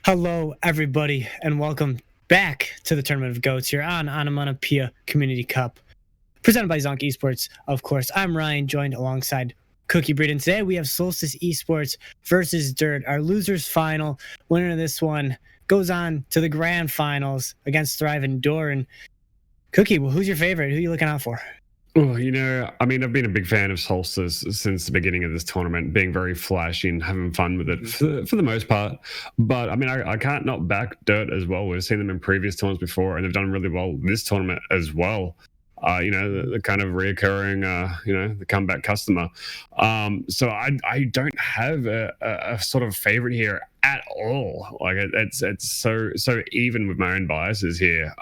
Hello, everybody, and welcome back to the Tournament of Goats here on Onomatopoeia Community Cup, presented by Zonk Esports. Of course, I'm Ryan, joined alongside Cookie Breed, and today we have Solstice Esports versus Dirt. Our losers final winner of this one goes on to the grand finals against Thrive and Doran. Cookie, well, who's your favorite? Who are you looking out for? Oh, I've been a big fan of Solstice since the beginning of this tournament, being very flashy and having fun with it for the most part. But I can't not back Dirt as well. We've seen them in previous tournaments before, and they've done really well this tournament as well. The kind of reoccurring, the comeback customer. So I don't have a sort of favorite here at all. Like it's so even with my own biases here.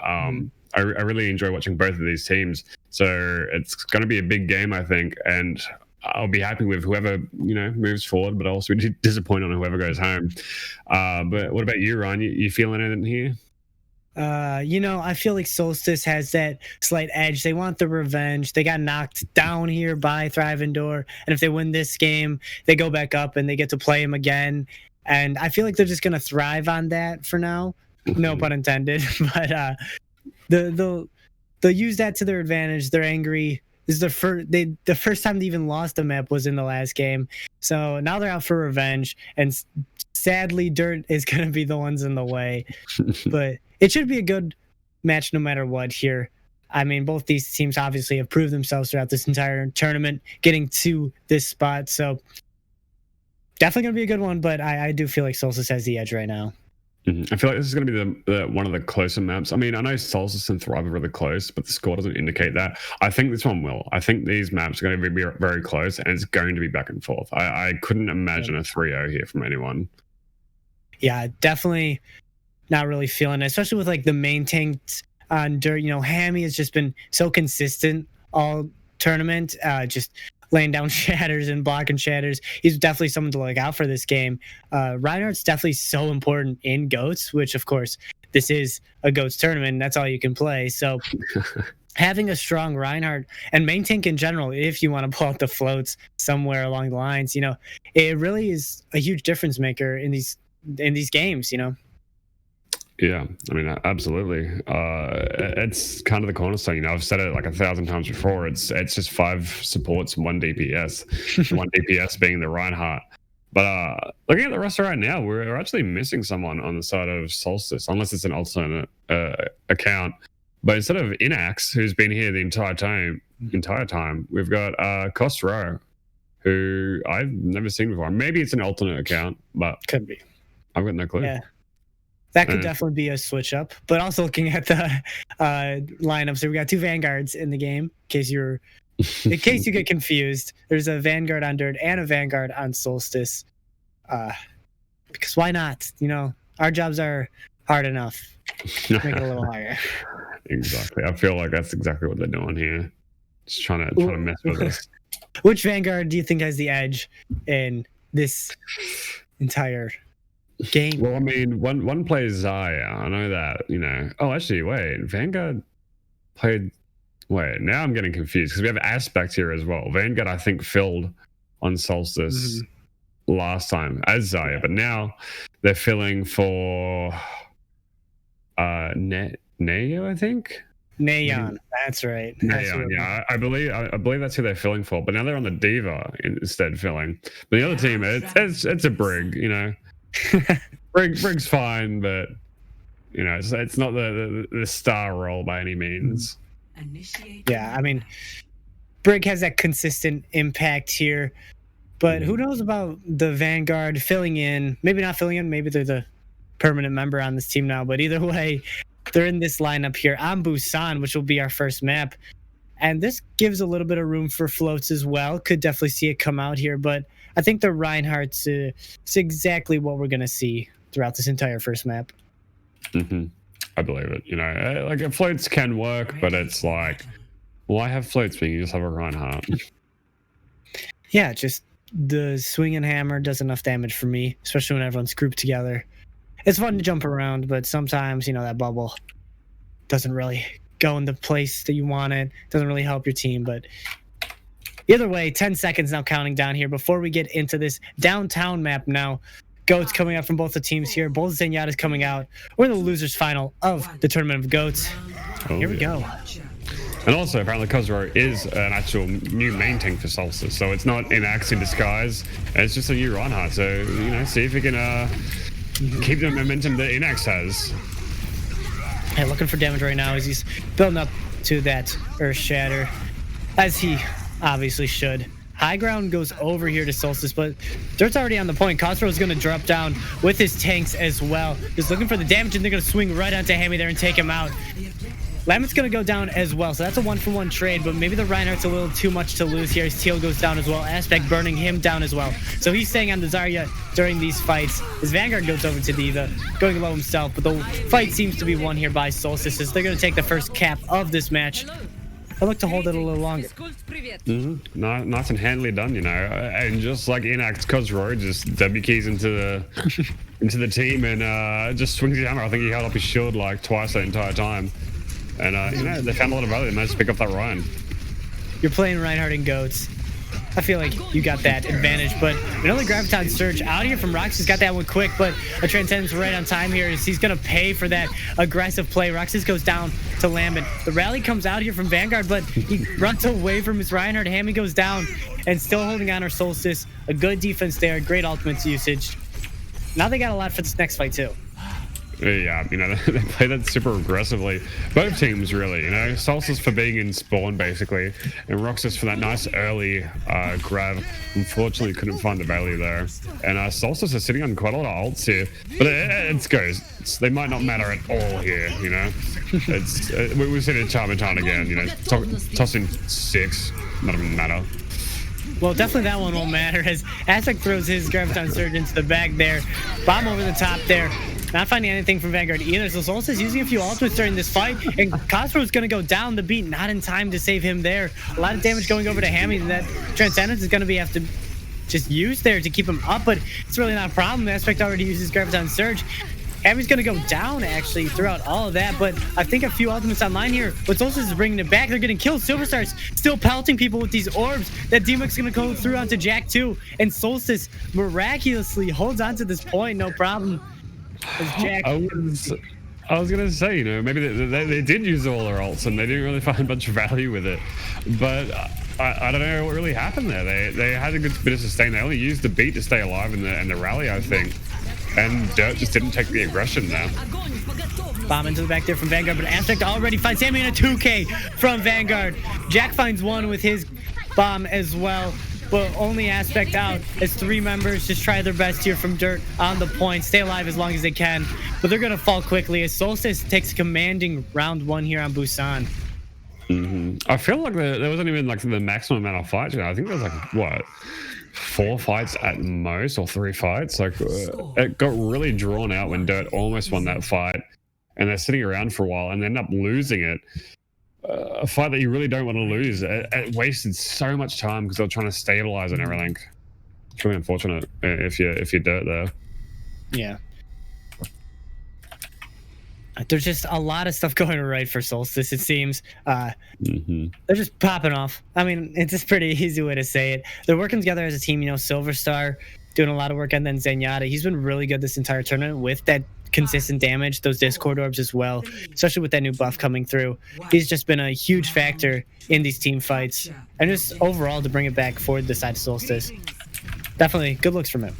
I really enjoy watching both of these teams. So it's going to be a big game, I think, and I'll be happy with whoever moves forward, but I'll also be disappointed on whoever goes home. But what about you, Ryan? You feeling anything here? I feel like Solstice has that slight edge. They want the revenge. They got knocked down here by Thrive and Door, and if they win this game, they go back up and they get to play them again. And I feel like they're just going to thrive on that for now. No pun intended. But they'll use that to their advantage. They're angry. This is the first time they even lost a map was in the last game. So now they're out for revenge, and sadly, Dirt is going to be the ones in the way. But it should be a good match no matter what here. I mean, both these teams obviously have proved themselves throughout this entire tournament, getting to this spot. So definitely going to be a good one, but I do feel like Solstice has the edge right now. I feel like this is going to be the one of the closer maps. I mean, I know Solstice and Thrive are really close, but the score doesn't indicate that. I think this one will. I think these maps are going to be very close, and it's going to be back and forth. I couldn't imagine a 3-0 here from anyone. Yeah, definitely not really feeling it, especially with like the main tanks on Dirt. Hammy has just been so consistent all tournament, just laying down shatters and blocking shatters. He's definitely someone to look out for this game. Reinhardt's definitely so important in GOATS, which of course this is a GOATS tournament, and that's all you can play. So having a strong Reinhardt and main tank in general, if you want to pull out the floats somewhere along the lines, it really is a huge difference maker in these games. Yeah, I mean, absolutely. It's kind of the cornerstone. I've said it like 1,000 times before. It's just 5 supports and 1 DPS. 1 DPS being the Reinhardt. But looking at the roster right now, we're actually missing someone on the side of Solstice, unless it's an alternate account. But instead of Inax, who's been here the entire time, we've got Costro, who I've never seen before. Maybe it's an alternate account, but could be. I've got no clue. Yeah. That could definitely be a switch up. But also looking at the lineup, so we got 2 Vanguards in the game. In case you get confused, there's a Vanguard on Dirt and a Vanguard on Solstice. Because why not? Our jobs are hard enough. Make it a little higher. Exactly. I feel like that's exactly what they're doing here. Just trying to mess with us. Which Vanguard do you think has the edge in this entire game? Well, I mean, one plays Zaya. I know that, Oh, actually, wait. Vanguard played... Wait, now I'm getting confused because we have Aspect here as well. Vanguard, I think, filled on Solstice last time as Zaya, but now they're filling for Neo, I think? Neon, that's right. Neon, yeah. I believe that's who they're filling for, but now they're on the Diva instead filling. But the other team, it's a Brig, Brig's fine, but it's not the star role by any means. Yeah, I mean, Brig has that consistent impact here, but who knows about the Vanguard filling in? Maybe not filling in. Maybe they're the permanent member on this team now. But either way, they're in this lineup here on Busan, which will be our first map, and this gives a little bit of room for floats as well. Could definitely see it come out here, but I think the Reinhardt's is exactly what we're gonna see throughout this entire first map. I believe it. Like floats can work, but it's like, why have floats when you just have a Reinhardt? Yeah, just the swing and hammer does enough damage for me, especially when everyone's grouped together. It's fun to jump around, but sometimes, that bubble doesn't really go in the place that you want it. Doesn't really help your team, but either way, 10 seconds now counting down here before we get into this downtown map now. GOATs coming out from both the teams here. Both Zenyatta's coming out. We're in the losers final of the Tournament of GOATs. Here we go. And also, apparently, Kozro is an actual new main tank for Solstice, so it's not Inax in disguise. It's just a new Reinhardt. So, you know, see if you can keep the momentum that Inax has. Yeah, looking for damage right now as he's building up to that Earth Shatter, as he obviously should. High ground goes over here to Solstice, but Dirt's already on the point. Kozro is going to drop down with his tanks as well. Just looking for the damage, and they're going to swing right onto Hammy there and take him out. Lamit's going to go down as well, so that's a 1-for-1 trade, but maybe the Reinhardt's a little too much to lose here as Teal goes down as well. Aspect burning him down as well. So he's staying on the Zarya during these fights. His Vanguard goes over to D.Va, going low himself, but the fight seems to be won here by Solstice as they're going to take the first cap of this match. I look to hold it a little longer. Nice and handily done, you know. And just like Inax, Kozro just W keys into the team and just swings his hammer. I think he held up his shield like twice the entire time. And, you know, they found a lot of value. They managed to pick up that Ryan. You're playing Reinhardt and GOATs. I feel like you got that advantage, but another Graviton Surge out here from Roxas got that one quick, but a Transcendence right on time here as he's going to pay for that aggressive play. Roxas goes down to Lambent. The rally comes out here from Vanguard, but he runs away from his Reinhardt. Hammy goes down and still holding on our Solstice. A good defense there, great ultimates usage. Now they got a lot for this next fight too. Yeah, you know, they play that super aggressively. Both teams, really, you know. Solstice for being in spawn, basically, and Roxas for that nice early grab. Unfortunately, couldn't find the value there. And Solstice is sitting on quite a lot of ults here, but it goes. They might not matter at all here, you know. It's we've seen it time and time again, you know. Tossing 6, not even matter. Well, definitely that one won't matter as Aspect throws his Graviton Surge into the back there. Bomb over the top there. Not finding anything from Vanguard either. So Solstice using a few ultimates during this fight, and Kozro is going to go down the beat, not in time to save him there. A lot of damage going over to Hammy, and that Transcendence is going to be have to just use there to keep him up, but it's really not a problem. The Aspect already uses Graviton Surge. Hammy's going to go down, actually, throughout all of that, but I think a few ultimates online here, but Solstice is bringing it back. They're getting killed. Silverstar's still pelting people with these orbs. That D-Mux going to go through onto Jack 2, and Solstice miraculously holds on to this point, no problem. Jack. I was gonna say, you know, maybe they did use all their ults and they didn't really find much value with it, but I don't know what really happened there. They had a good bit of sustain. They only used the beat to stay alive in the rally, I think, and Dirt just didn't take the aggression there. Bomb into the back there from Vanguard, but Aspect already finds Sammy in a 2K from Vanguard. Jack finds one with his bomb as well. But only Aspect out as 3 members just try their best here from Dirt on the point, stay alive as long as they can, but they're gonna fall quickly as Solstice takes commanding round 1 here on Busan. I feel like there wasn't even like the maximum amount of fights. You know, I think there was like what, 4 fights at most, or 3 fights. Like it got really drawn out when Dirt almost won that fight, and they're sitting around for a while and they end up losing it. A fight that you really don't want to lose. It wasted so much time because they're trying to stabilize and everything. It's really unfortunate if you're Dirt there. Yeah. There's just a lot of stuff going right for Solstice, it seems. They're just popping off. I mean, it's just pretty easy way to say it. They're working together as a team, you know, Silverstar doing a lot of work, and then Zenyatta. He's been really good this entire tournament with that consistent damage, those Discord orbs as well, especially with that new buff coming through. He's just been a huge factor in these team fights, and just overall to bring it back for the side of Solstice. Definitely good looks from him.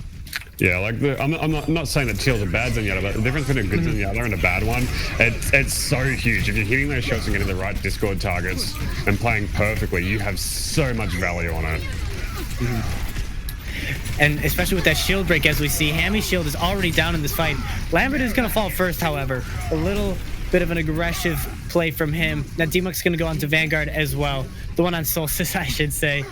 Yeah, like I'm not saying that Teal's a bad Zenyatta, but the difference between a good Zenyatta and a bad one, it's so huge. If you're hitting those shots and getting the right Discord targets and playing perfectly, you have so much value on it. And especially with that shield break, as we see, Hammy's shield is already down in this fight. Lambert is going to fall first, however. A little bit of an aggressive play from him. Now D-Mux is going to go on to Vanguard as well. The one on Solstice, I should say.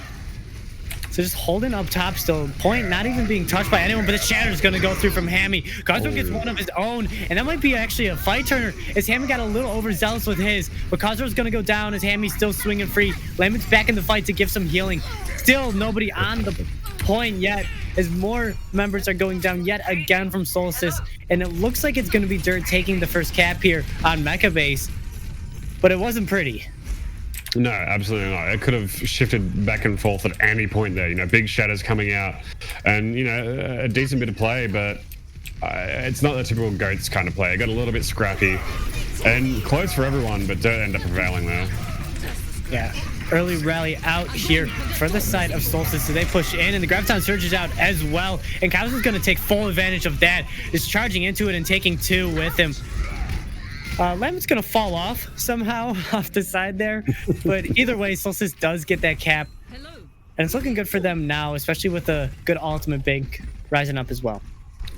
So just holding up top still. Point not even being touched by anyone, but the shatter is going to go through from Hammy. Kozro gets one of his own, and that might be actually a fight turner as Hammy got a little overzealous with his. But Kozro's going to go down as Hammy's still swinging free. Lambert's back in the fight to give some healing. Still nobody on the point yet as more members are going down yet again from Solstice. And it looks like it's going to be Dirt taking the first cap here on Mecha Base. But it wasn't pretty. No, absolutely not. It could have shifted back and forth at any point there. You know, big shadows coming out, and you know, a decent bit of play, but it's not the typical goats kind of play. It got a little bit scrappy and close for everyone, but don't end up prevailing there. Yeah. Early rally out here for the side of Solstice, so they push in, and the Graviton Surge is out as well, and Kaz is going to take full advantage of that, just charging into it and taking 2 with him. Lemon's going to fall off somehow off the side there, but either way, Solstice does get that cap, and it's looking good for them now, especially with a good ultimate big rising up as well.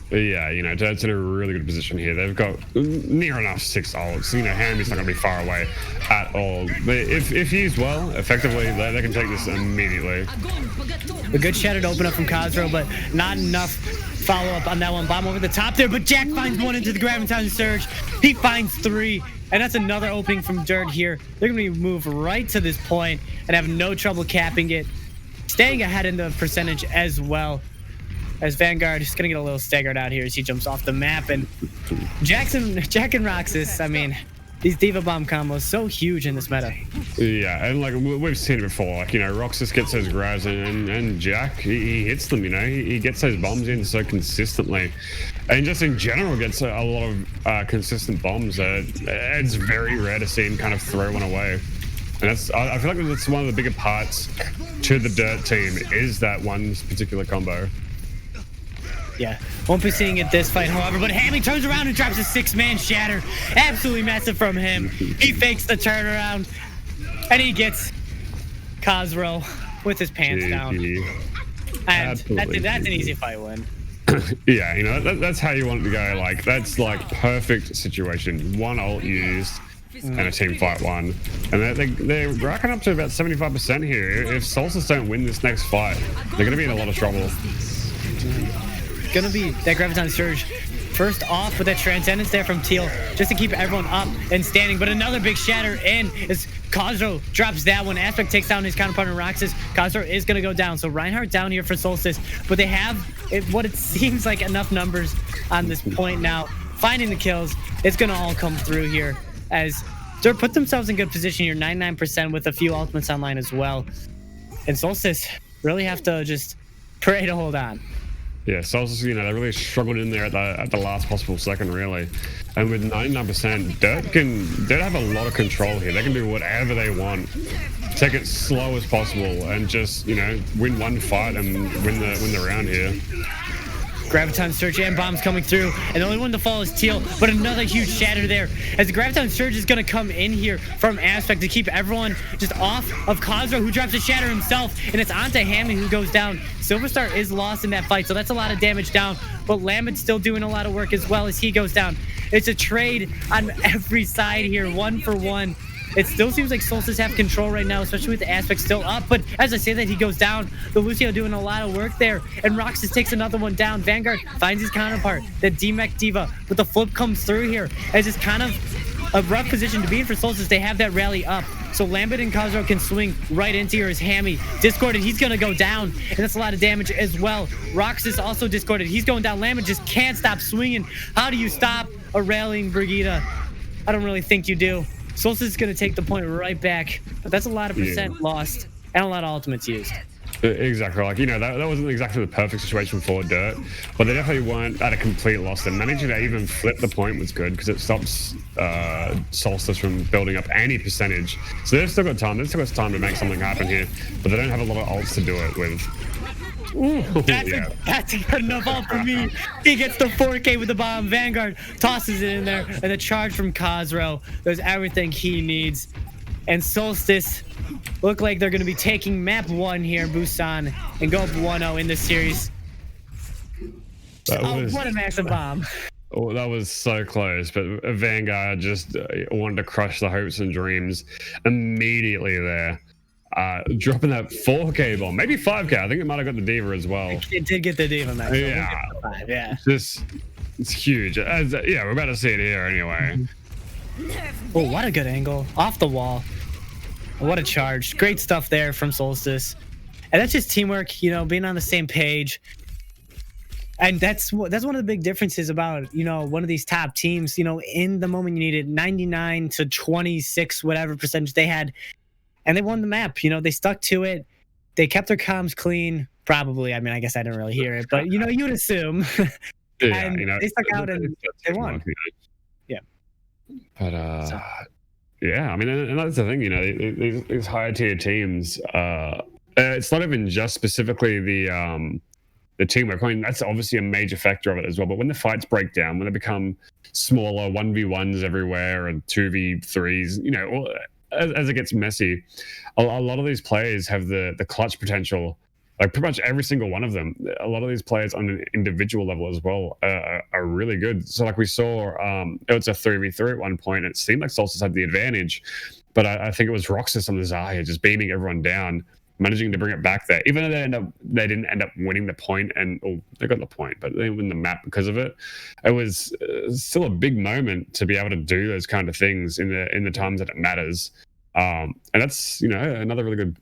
Yeah, you know, Dirt's in a really good position here. They've got near enough 6 ults. You know, Hammy's not going to be far away at all. But if used well, effectively, they can take this immediately. A good shadow to open up from Khazro, but not enough follow-up on that one. Bomb over the top there, but Jack finds 1 into the Graviton Surge. He finds 3, and that's another opening from Dirt here. They're going to move right to this point and have no trouble capping it. Staying ahead in the percentage as well. As Vanguard is going to get a little staggered out here as he jumps off the map. And Jack and Roxas, I mean, these Diva Bomb combos so huge in this meta. Yeah, and like we've seen it before, like, you know, Roxas gets those grabs and Jack, he hits them, you know, he gets those bombs in so consistently. And just in general gets a lot of consistent bombs. It's very rare to see him kind of throw one away. And that's, I feel like that's one of the bigger parts to the Dirt team, is that one particular combo. Yeah, won't be seeing it this fight, however, but Hammy turns around and drops a 6-man shatter. Absolutely massive from him. He fakes the turnaround, and he gets Khazro with his pants down. And that's an easy fight win. Yeah, you know, that's how you want it to go. Like, that's like perfect situation. 1 ult used and a team fight 1. And they're racking up to about 75% here. If Solstice don't win this next fight, they're going to be in a lot of trouble. Gonna be that Graviton Surge first off with that Transcendence there from Teal, just to keep everyone up and standing. But another big shatter in as Khazro drops that one. Aspect takes down his counterpart in Roxas. Khazro is gonna go down, so Reinhardt down here for Solstice, but they have what it seems like enough numbers on this point now. Finding the kills, it's gonna all come through here as they put themselves in good position here, 99% with a few ultimates online as well. And Solstice really have to just pray to hold on. Yeah, Solstice, you know, they really struggled in there at the last possible second, really. And with 99%, Dirt have a lot of control here. They can do whatever they want, take it slow as possible, and just, you know, win 1 fight and win the round here. Graviton Surge and bombs coming through, and the only one to fall is Teal, but another huge shatter there as the Graviton Surge is going to come in here from Aspect to keep everyone just off of Khazro, who drops a shatter himself, and it's onto Hammy who goes down. Silverstar is lost in that fight, so that's a lot of damage down, but Lamett's still doing a lot of work as well as he goes down. It's a trade on every side here, 1 for 1. It still seems like Solstice have control right now, especially with the Aspect still up. But as I say that, he goes down. The Lucio doing a lot of work there. And Roxas takes another one down. Vanguard finds his counterpart, the D-Mech Diva. But the flip comes through here as it's kind of a rough position to be in for Solstice. They have that rally up. So Lambert and Khazro can swing right into here as Hammy. Discorded, he's going to go down. And that's a lot of damage as well. Roxas also discorded. He's going down. Lambert just can't stop swinging. How do you stop a rallying Brigitte? I don't really think you do. Solstice is going to take the point right back, but that's a lot of percent lost and a lot of ultimates used. Exactly. Like, you know, that wasn't exactly the perfect situation for Dirt, but they definitely weren't at a complete loss. And managing to even flip the point was good because it stops Solstice from building up any percentage. So they've still got time. They've still got time to make something happen here, but they don't have a lot of ults to do it with. Ooh, that's a good enough ult for me. He gets the 4K with the bomb. Vanguard tosses it in there, and the charge from Khazro does everything he needs. And Solstice look like they're going to be taking map 1 here in Busan and go up 1-0 in this series. What a massive bomb. Oh, that was so close, but Vanguard just wanted to crush the hopes and dreams immediately there. Dropping that 4K bomb, maybe 5K. I think it might have got the Diva as well. It did get the Diva, man. Yeah. It's huge. Yeah, we're about to see it here anyway. Oh, what a good angle. Off the wall. What a charge. Great stuff there from Solstice. And that's just teamwork, you know, being on the same page. And that's one of the big differences about, you know, one of these top teams, you know, in the moment you needed 99 to 26, whatever percentage they had. and they won the map. They stuck to it. They kept their comms clean. Probably. I mean, I guess I didn't really hear it, but you'd assume. Yeah, And they stuck out and they won. Yeah. But So, yeah, I mean, and that's the thing, these higher tier teams. It's not even just specifically the teamwork. I mean, that's obviously a major factor of it as well. But when the fights break down, when they become smaller, 1v1s everywhere and 2v3s, as it gets messy, a lot of these players have the clutch potential. Like pretty much every single one of them. A lot of these players on an individual level as well are really good. So like we saw, it was a 3v3 at one point. It seemed like Solstice had the advantage, but I think it was Roxas on the Zarya just beaming everyone down, managing to bring it back there. Even though they didn't end up winning the point, they got the point, but they didn't win the map because of it. It was still a big moment to be able to do those kind of things in the times that it matters. And that's another really good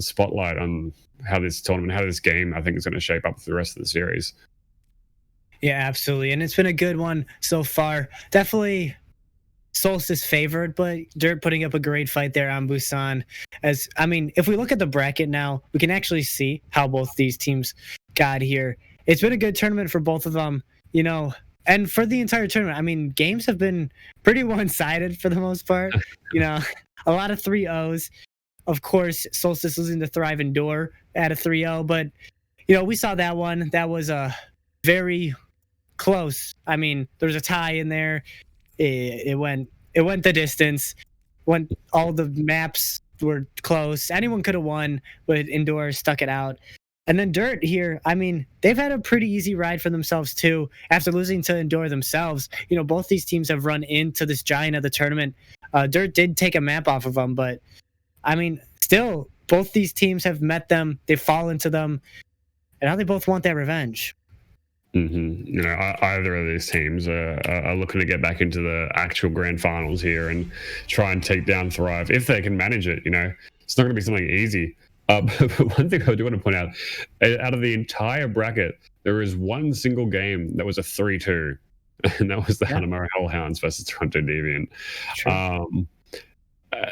spotlight on how this tournament, how this game, I think is going to shape up for the rest of the series. yeah, absolutely. And it's been a good one so far. Definitely Solstice favored, but Dirt putting up a great fight there on Busan. If we look at the bracket now, we can actually see how both these teams got here. It's been a good tournament for both of them, and for the entire tournament. Games have been pretty one-sided for the most part. A lot of 3-0s. Of course, Solstice losing to Thrive Endure at a 3-0, but we saw that one. That was a very close. There was a tie in there. It went the distance. All the maps were close. Anyone could have won, but Endure stuck it out. And then Dirt here, they've had a pretty easy ride for themselves too. After losing to Endure themselves, both these teams have run into this giant of the tournament. Dirt did take a map off of them, but still, both these teams have met them. They've fallen to them, and now they both want that revenge. Either of these teams are looking to get back into the actual grand finals here and try and take down Thrive if they can manage it. It's not going to be something easy. But one thing I do want to point out of the entire bracket, there is one single game that was a 3-2, and that was the Hanamura Hellhounds versus Toronto Deviant.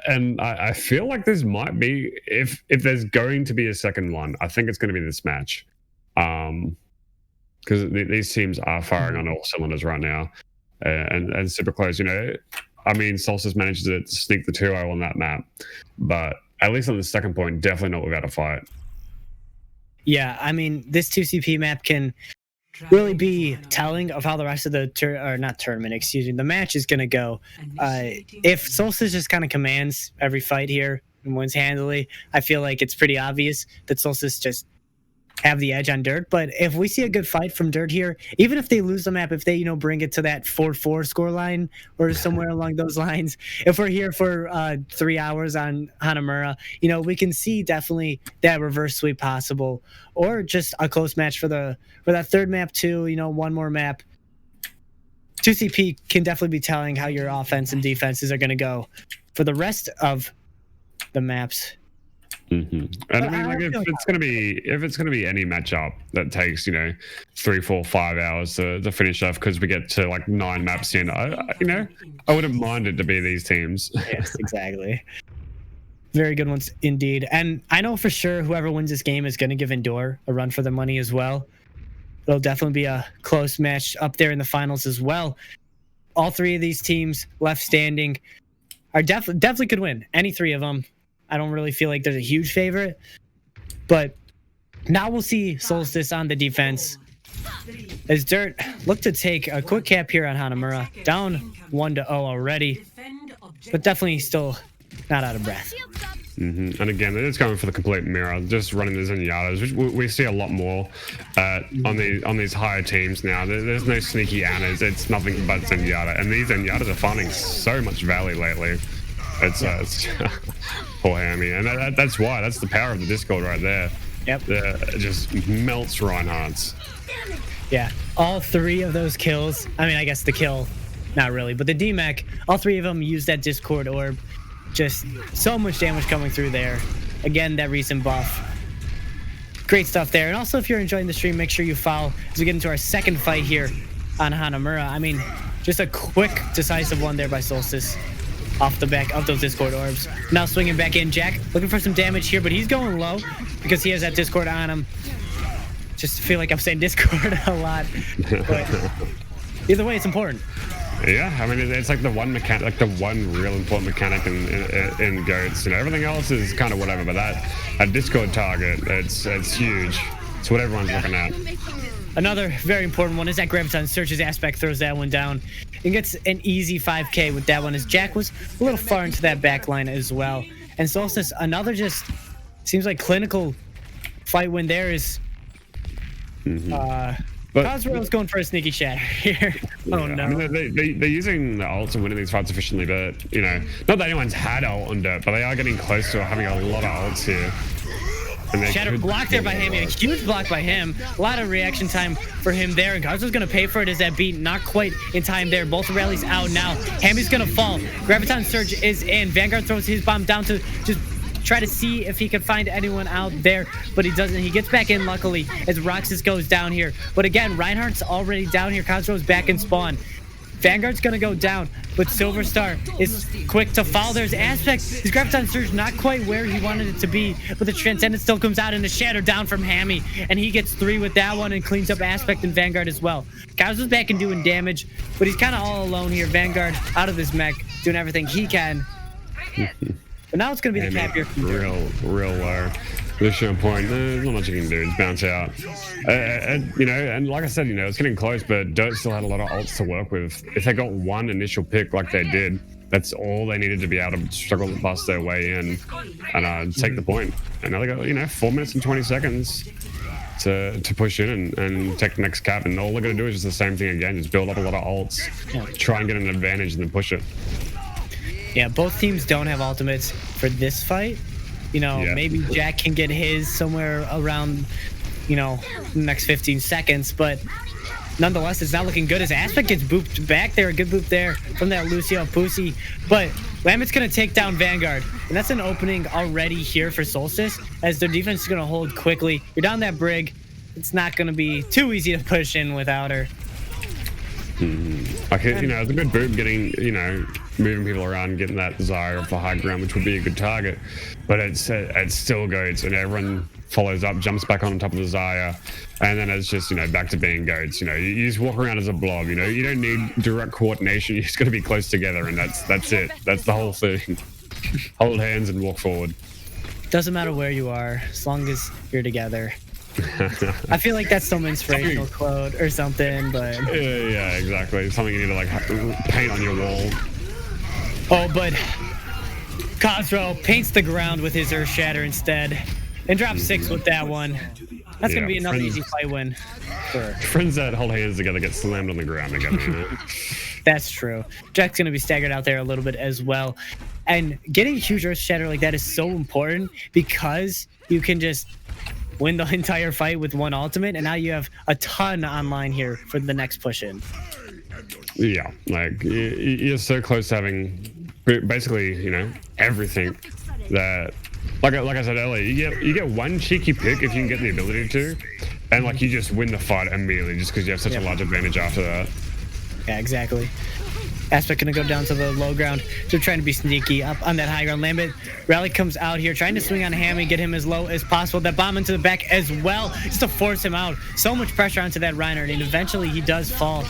And I feel like this might be, if there's going to be a second one, I think it's going to be this match, because these teams are firing on all cylinders right now, and super close. Solstice manages to sneak the 2-0 on that map, but at least on the second point, definitely not without a fight. Yeah, this 2CP map can really be telling of how the rest of the the match is going to go. If Solstice just kind of commands every fight here and wins handily, I feel like it's pretty obvious that Solstice just have the edge on Dirt. But if we see a good fight from Dirt here, even if they lose the map, if they bring it to that 4-4 scoreline or somewhere along those lines, if we're here for 3 hours on Hanamura, we can see definitely that reverse sweep possible, or just a close match for that third map too. One more map. 2CP can definitely be telling how your offense and defenses are going to go for the rest of the maps. And if it's gonna be any matchup that takes 3, 4, 5 hours to finish off, because we get to like 9 maps in, I wouldn't mind it to be these teams. Yes, exactly. Very good ones indeed. And I know for sure whoever wins this game is going to give Endure a run for the money as well. It'll definitely be a close match up there in the finals as well. All 3 of these teams left standing are definitely could win. Any 3 of them. I don't really feel like there's a huge favorite, but now we'll see Solstice on the defense as Dirt look to take a quick cap here on Hanamura, down 1-0 already, but definitely still not out of breath. And again, they're just going for the complete mirror, just running the Zenyatta's, which we see a lot more on these higher teams now. There's no sneaky Annas, it's nothing but Zenyatta, and these Zenyatta's are finding so much value lately. It's poor Hammy, and that's why. That's the power of the Discord right there. Yep. It just melts Reinhardt's. Yeah, all 3 of those kills. I guess the kill, not really, but the DMAC, all 3 of them use that Discord orb. Just so much damage coming through there. Again, that recent buff. Great stuff there. And also, if you're enjoying the stream, make sure you follow as we get into our second fight here on Hanamura. Just a quick, decisive one there by Solstice. off the back of those Discord orbs. Now swinging back in. Jack looking for some damage here, but he's going low because he has that Discord on him. Just feel like I'm saying Discord a lot, but either way, it's important. Yeah, I mean, it's like the one mechanic, like the one real important mechanic in goats. You know, everything else is kind of whatever, but that Discord target, it's huge. It's what everyone's looking at. Another very important one is that Graviton Search's Aspect throws that one down and gets an easy 5K with that one, as Jack was a little far into that back line as well. And Solstice, another just seems like clinical fight win there is Cosro's going for a sneaky shatter here. Oh no. I mean, they're using the ults and winning these fights efficiently, but you know, not that anyone's had ult on Dirt, but they are getting close to having a lot of ults here. Shatter blocked there by him, a huge block by him. A lot of reaction time for him there, and Cosro's gonna pay for it as that beat not quite in time there. Both rallies out now. Hammy's gonna fall. Graviton Surge is in. Vanguard throws his bomb down to just try to see if he can find anyone out there, but he doesn't. He gets back in luckily as Roxas goes down here. But again, Reinhardt's already down here. Cosro's back in spawn. Vanguard's gonna go down, but Silver Star is quick to follow. There's Aspect. His Graviton Surge not quite where he wanted it to be, but the Transcendence still comes out and the Shatter down from Hammy, and he gets 3 with that one and cleans up Aspect and Vanguard as well. Cosro's back and doing damage, but he's kind of all alone here. Vanguard out of his mech, doing everything he can. But now it's going to be the cap here. Real low. This showing point, there's not much you can do. Just bounce out. You know, and like I said, you know, it's getting close, but Dirt still had a lot of ults to work with. If they got one initial pick like they did, that's all they needed to be able to struggle to bust their way in and take the point. And now they got, you know, 4 minutes and 20 seconds to push in and take the next cap. And all they're going to do is just the same thing again, just build up a lot of ults, try and get an advantage and then push it. Yeah, both teams don't have ultimates for this fight. You know, maybe Jack can get his somewhere around, you know, the next 15 seconds, but nonetheless, it's not looking good as Aspect gets booped back there. A good boop there from that Lucio Pussy, but Lambett's going to take down Vanguard, and that's an opening already here for Solstice, as their defense is going to hold quickly. You're down that Brig. It's not going to be too easy to push in without her. Okay, you know, it's a good boot getting, you know, moving people around, getting that Zarya off the high ground, which would be a good target. But it still goes, and everyone follows up, jumps back on top of the Zarya, and then it's just, you know, back to being goats. You know, you just walk around as a blob. You know, you don't need direct coordination. You just got to be close together, and that's it. That's the whole thing. Hold hands and walk forward. Doesn't matter where you are, as long as you're together. I feel like that's some inspirational quote or something, but yeah, exactly. Something you need to like paint on your wall. Oh, but Cosro paints the ground with his Earth Shatter instead, and drops 6 with that one. That's gonna be another easy fight win. Friends that hold hands together get slammed on the ground together. That's true. Jack's gonna be staggered out there a little bit as well, and getting a huge Earth Shatter like that is so important because you can just win the entire fight with one ultimate, and now you have a ton online here for the next push in. Yeah, like you're so close to having basically, you know, everything that, like I said earlier, you get one cheeky pick if you can get the ability to, and like you just win the fight immediately just because you have such a large advantage after that. Yeah, exactly. Aspect gonna go down to the low ground. They're trying to be sneaky up on that high ground. Lambert Rally comes out here trying to swing on Hammy, get him as low as possible. That bomb into the back as well, just to force him out. So much pressure onto that Reinhardt, and eventually he does fall.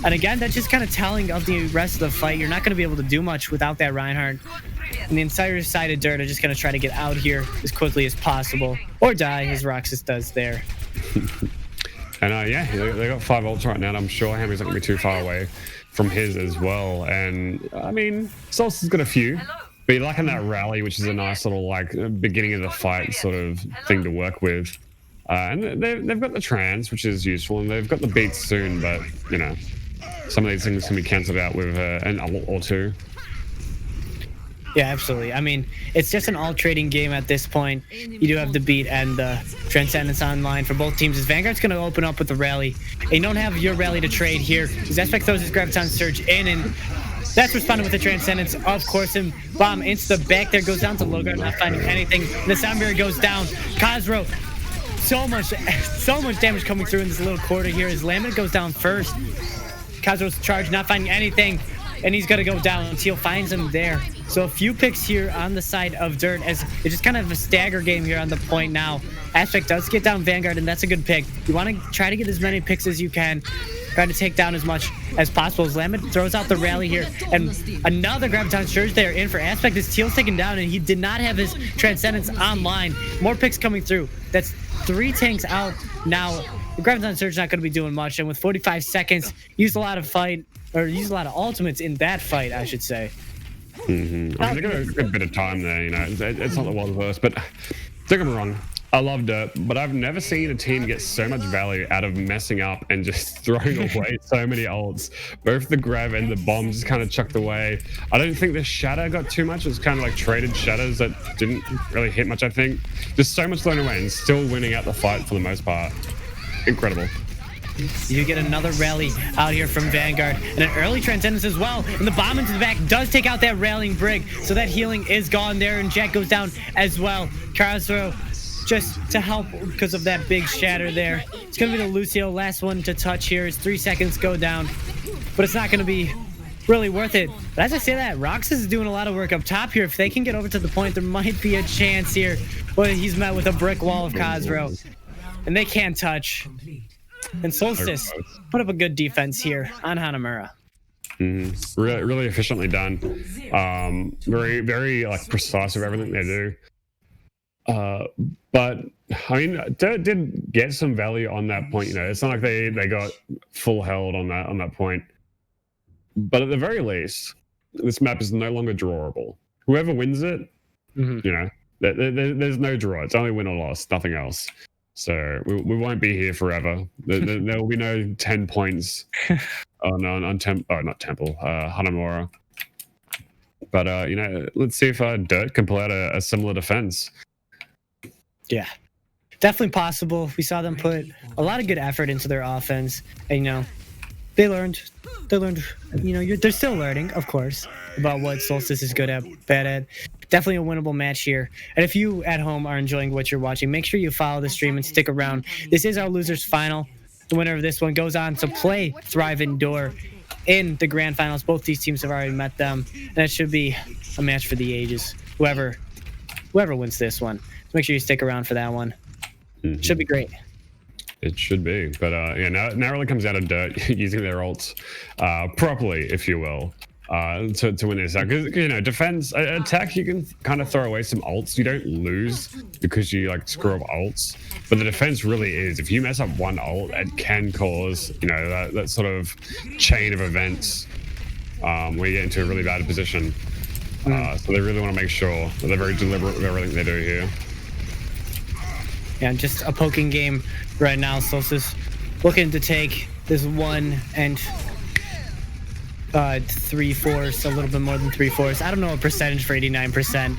And again, that's just kind of telling of the rest of the fight. You're not going to be able to do much without that Reinhardt. And the entire side of Dirt are just going to try to get out here as quickly as possible, or die, as Roxas does there. And yeah, they got 5 ults right now, and I'm sure Hammy's not going to be too far away from his as well. And I mean, Solstice has got a few, but you're liking that rally, which is a nice little like beginning of the fight sort of thing to work with. And they've got the trans, which is useful, and they've got the beats soon, but you know, some of these things can be cancelled out with an ult or two. Yeah, absolutely. I mean, it's just an all trading game at this point. You do have the beat and the Transcendence online for both teams. As Vanguard's going to open up with the rally, and you don't have your rally to trade here. As Aspect throws his Graviton Surge in, and that's responded with the Transcendence, of course, and bomb into the back there, goes down to low guard, not finding anything. The Soundbarrier goes down. Cosro, so much damage coming through in this little quarter here as Lambert goes down first. Cosro's charge, not finding anything. and he's gonna go down. Teal finds him there. So a few picks here on the side of Dirt, as it's just kind of a stagger game here on the point now. Aspect does get down Vanguard, and that's a good pick. You want to try to get as many picks as you can. Try to take down as much as possible. As Lamet throws out the rally here, and another Graviton Surge there in for Aspect as Teal's taken down, and he did not have his Transcendence online. More picks coming through. That's 3 tanks out now. The Graviton Surge not going to be doing much, and with 45 seconds, used a lot of ultimates in that fight, I should say. I mean, they got a good bit of time there, you know. It's not the world's worst, but don't get me wrong. I love Dirt, but I've never seen a team get so much value out of messing up and just throwing away so many ults. Both the Grav and the bomb just kind of chucked away. I don't think the Shatter got too much. It was kind of like traded Shatters that didn't really hit much, I think. Just so much thrown away and still winning out the fight for the most part. Incredible. You get another rally out here from Vanguard, and an early Transcendence as well, and the bomb into the back does take out that rallying Brig, so that healing is gone there, and Jack goes down as well. Castro just to help because of that big shatter there. It's gonna be the Lucio last one to touch here as 3 seconds go down, but it's not gonna be really worth it. But as I say that, Rox is doing a lot of work up top here. If they can get over to the point, there might be a chance here. But he's met with a brick wall of Cosro, and they can't touch. And Solstice put up a good defense here on Hanamura. Really efficiently done. Very like precise with everything they do. But I mean, Dirt did get some value on that point. You know, it's not like they got full held on that point. But at the very least, this map is no longer drawable. Whoever wins it, you know, there's no draw. It's only win or loss, nothing else. So we won't be here forever. There will be no 10 points on not Temple, Hanamura. But you know, let's see if Dirt can pull out a similar defense. Yeah, definitely possible. We saw them put a lot of good effort into their offense, and you know, they learned. You know, they're still learning, of course, about what Solstice is good at, bad at. Definitely a winnable match here. And if you at home are enjoying what you're watching, make sure you follow the stream and stick around. This is our losers final. The winner of this one goes on to play Thrive Indoor in the grand finals. Both these teams have already met them, and it should be a match for the ages. Whoever wins this one. So make sure you stick around for that one. Should be great. It should be, but yeah, now it really comes down to Dirt using their ults properly, if you will, to win this out. Because you know, defense, attack, you can kind of throw away some ults. You don't lose because you like screw up ults, but the defense really is. If you mess up one ult, it can cause, you know, that sort of chain of events where you get into a really bad position. So they really want to make sure that they're very deliberate with everything they do here. Yeah, just a poking game right now. Solstice looking to take this 1 and 3/4, a little bit more than 3/4. I don't know a percentage for 89%,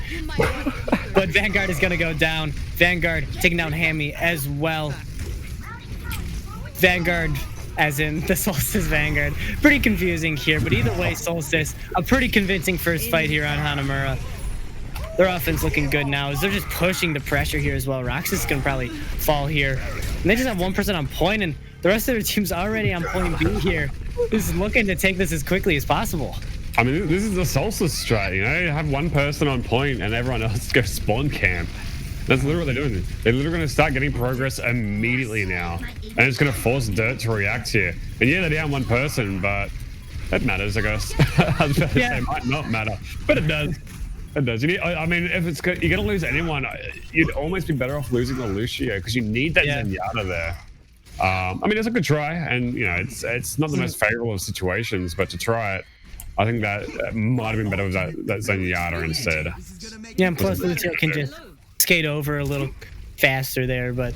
but Vanguard is gonna go down. Vanguard taking down Hammy as well. Vanguard, as in the Solstice Vanguard. Pretty confusing here, but either way, Solstice, a pretty convincing first fight here on Hanamura. Their offense looking good now as they're just pushing the pressure here as well. Roxas is going to probably fall here. And they just have 1% on point, and the rest of their team's already on point B here. Just looking to take this as quickly as possible. I mean, this is the Solstice strat, you know? You have one person on point and everyone else go spawn camp. That's literally what they're doing. They're literally going to start getting progress immediately now. And it's going to force Dirt to react here. And yeah, they're down one person, but that matters, I guess. I was about to say, it might not matter, but it does. It does. You need, I mean, if it's you're gonna lose anyone, you'd almost be better off losing the Lucio because you need that Zenyatta there. I mean, it's a good try, and you know, it's not the most favorable of situations, but to try it, I think that might have been better with that Zenyatta instead. Yeah, and plus Lucio can just skate over a little faster there, but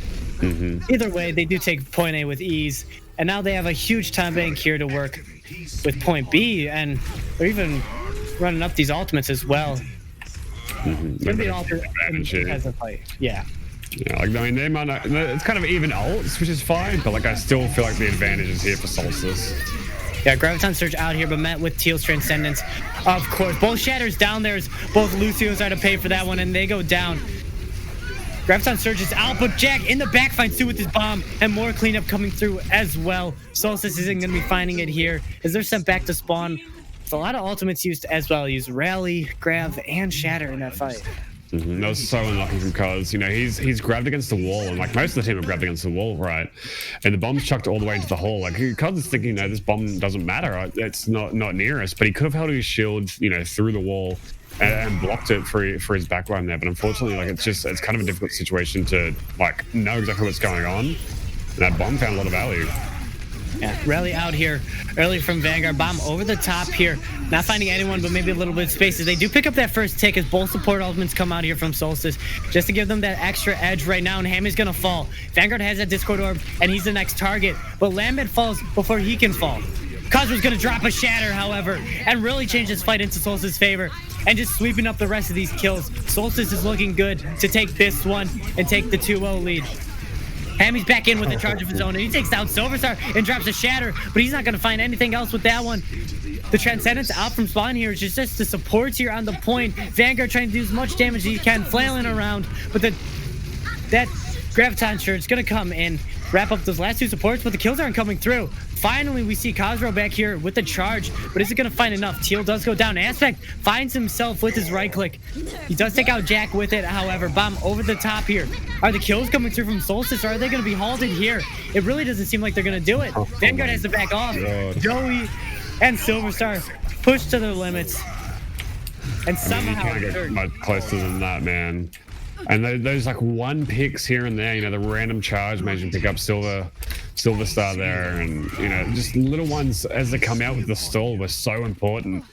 either way, they do take point A with ease, and now they have a huge time bank here to work with point B, and they're even running up these ultimates as well. Maybe an ultimate has a fight. Yeah, like I mean, they might not, it's kind of even ults, which is fine, but like I still feel like the advantage is here for Solstice. Yeah, Graviton Surge out here, but met with Teal's Transcendence. Of course, both Shatters down there. Both Lucios are to pay for that one, and they go down. Graviton Surge is out, but Jack in the back finds Sue with his bomb, and more cleanup coming through as well. Solstice isn't going to be finding it here, as they're sent back to spawn a lot of ultimates used as well. Use rally, grab, and shatter in that fight. That was so unlucky from Cuz. You know, he's grabbed against the wall, and like most of the team have grabbed against the wall, right? And the bomb's chucked all the way into the hole. Like Cuz is thinking, no, this bomb doesn't matter. Right? It's not near us. But he could have held his shield, you know, through the wall and blocked it for his backline there. But unfortunately, like it's kind of a difficult situation to like know exactly what's going on. And that bomb found a lot of value. Yeah, rally out here early from Vanguard. Bomb over the top here. Not finding anyone, but maybe a little bit of spaces. They do pick up that first tick as both support ultimates come out here from Solstice just to give them that extra edge right now. And Hammy's going to fall. Vanguard has that Discord orb, and he's the next target. But Lambert falls before he can fall. Cosmo's going to drop a shatter, however, and really change this fight into Solstice's favor. And just sweeping up the rest of these kills. Solstice is looking good to take this one and take the 2-0 lead. Hammy's back in with a charge of his own, and he takes down Silverstar and drops a shatter, but he's not going to find anything else with that one. The Transcendence out from spawn here is just the supports here on the point. Vanguard trying to do as much damage as he can, flailing around, but that Graviton shirt is going to come in, wrap up those last two supports, but the kills aren't coming through. Finally, we see Khosrow back here with the charge, but is it going to find enough? Teal does go down. Aspect finds himself with his right click. He does take out Jack with it, however. Bomb over the top here. Are the kills coming through from Solstice, or are they going to be halted here? It really doesn't seem like they're going to do it. Vanguard has to back off. Joey and Silverstar push to their limits. And somehow... I mean, you can't get much closer than that, man. And those like one picks here and there, you know, the random charge made him pick up Silverstar there, and you know, just little ones as they come out with the stall were so important.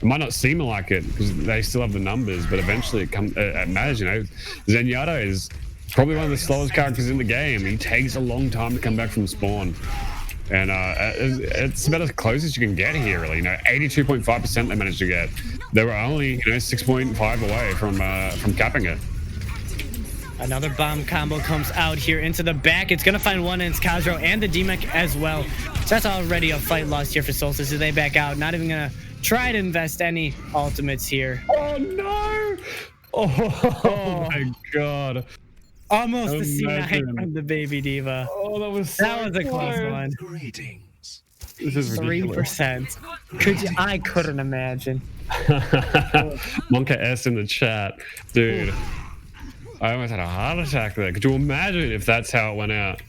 It might not seem like it because they still have the numbers, but eventually it matters. You know, Zenyatta is probably one of the slowest characters in the game. He takes a long time to come back from spawn, and it's about as close as you can get here. Really, you know, 82.5% they managed to get. They were only 6.5 away from capping it. Another bomb combo comes out here into the back. It's going to find one, and it's Khosrow and the D-Mech as well. So that's already a fight lost here for Solstice. So they back out. Not even going to try to invest any ultimates here. Oh, no! Oh my God. Almost the C9 from the Baby Diva. Oh, that was a close one. Greetings. This is 3%. I couldn't imagine. Monka S in the chat. Dude. I almost had a heart attack there. Could you imagine if that's how it went out?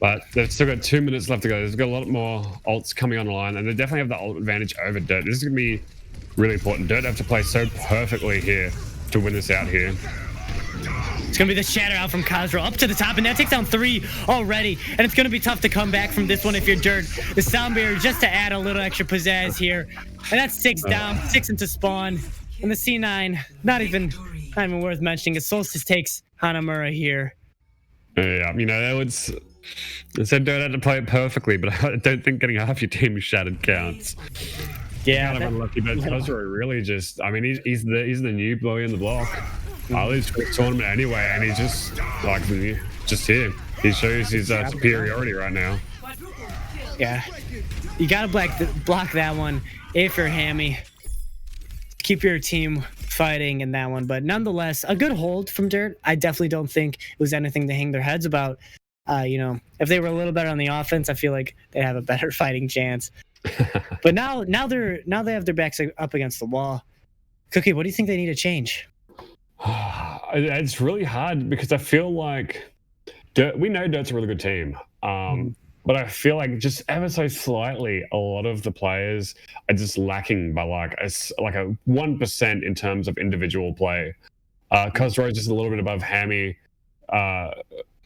But they've still got 2 minutes left to go. They've got a lot more ults coming online, and they definitely have the ult advantage over Dirt. This is going to be really important. Dirt have to play so perfectly here to win this out here. It's going to be the shatter out from Khosrow up to the top, and that takes down 3 already. And it's going to be tough to come back from this one if you're Dirt. The sound barrier just to add a little extra pizzazz here. And that's 6 down, 6 into spawn. And the C9, not even worth mentioning. As Solstice takes Hanamura here. Yeah, you know, they said Dirt had to play it perfectly, but I don't think getting half your team shattered counts. Yeah, kind of unlucky, but Khosrow really just, I mean, he's the new boy in the block. I lose for the tournament anyway, and he's just like just here. He shows his superiority right now. Yeah, you gotta block that one if you're Hammy. Keep your team fighting in that one, but nonetheless, a good hold from Dirt. I definitely don't think it was anything to hang their heads about. You know, if they were a little better on the offense, I feel like they have a better fighting chance. But now they have their backs up against the wall. Cookie, what do you think they need to change? It's really hard because I feel like we know Dirt's a really good team. But I feel like just ever so slightly, a lot of the players are just lacking by like a 1% in terms of individual play. Khosrow's just a little bit above Hammy.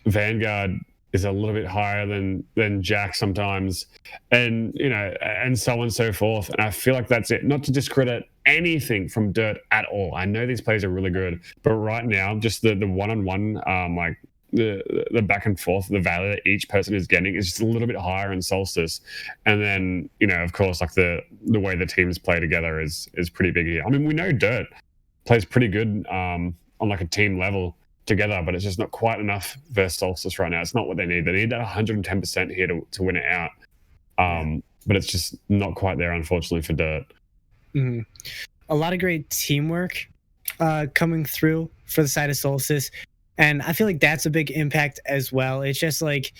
Vanguard is a little bit higher than Jack sometimes, and you know, and so on and so forth. And I feel like that's it. Not to discredit anything from Dirt at all. I know these players are really good, but right now, just the one-on-one, like the back and forth, the value that each person is getting is just a little bit higher in Solstice. And then, you know, of course, like the way the teams play together is pretty big here. I mean, we know Dirt plays pretty good on like a team level together, but it's just not quite enough versus Solstice right now. It's not what they need. They need that 110% here to win it out. But it's just not quite there, unfortunately, for Dirt. Mm-hmm. A lot of great teamwork coming through for the side of Solstice. And I feel like that's a big impact as well. It's just like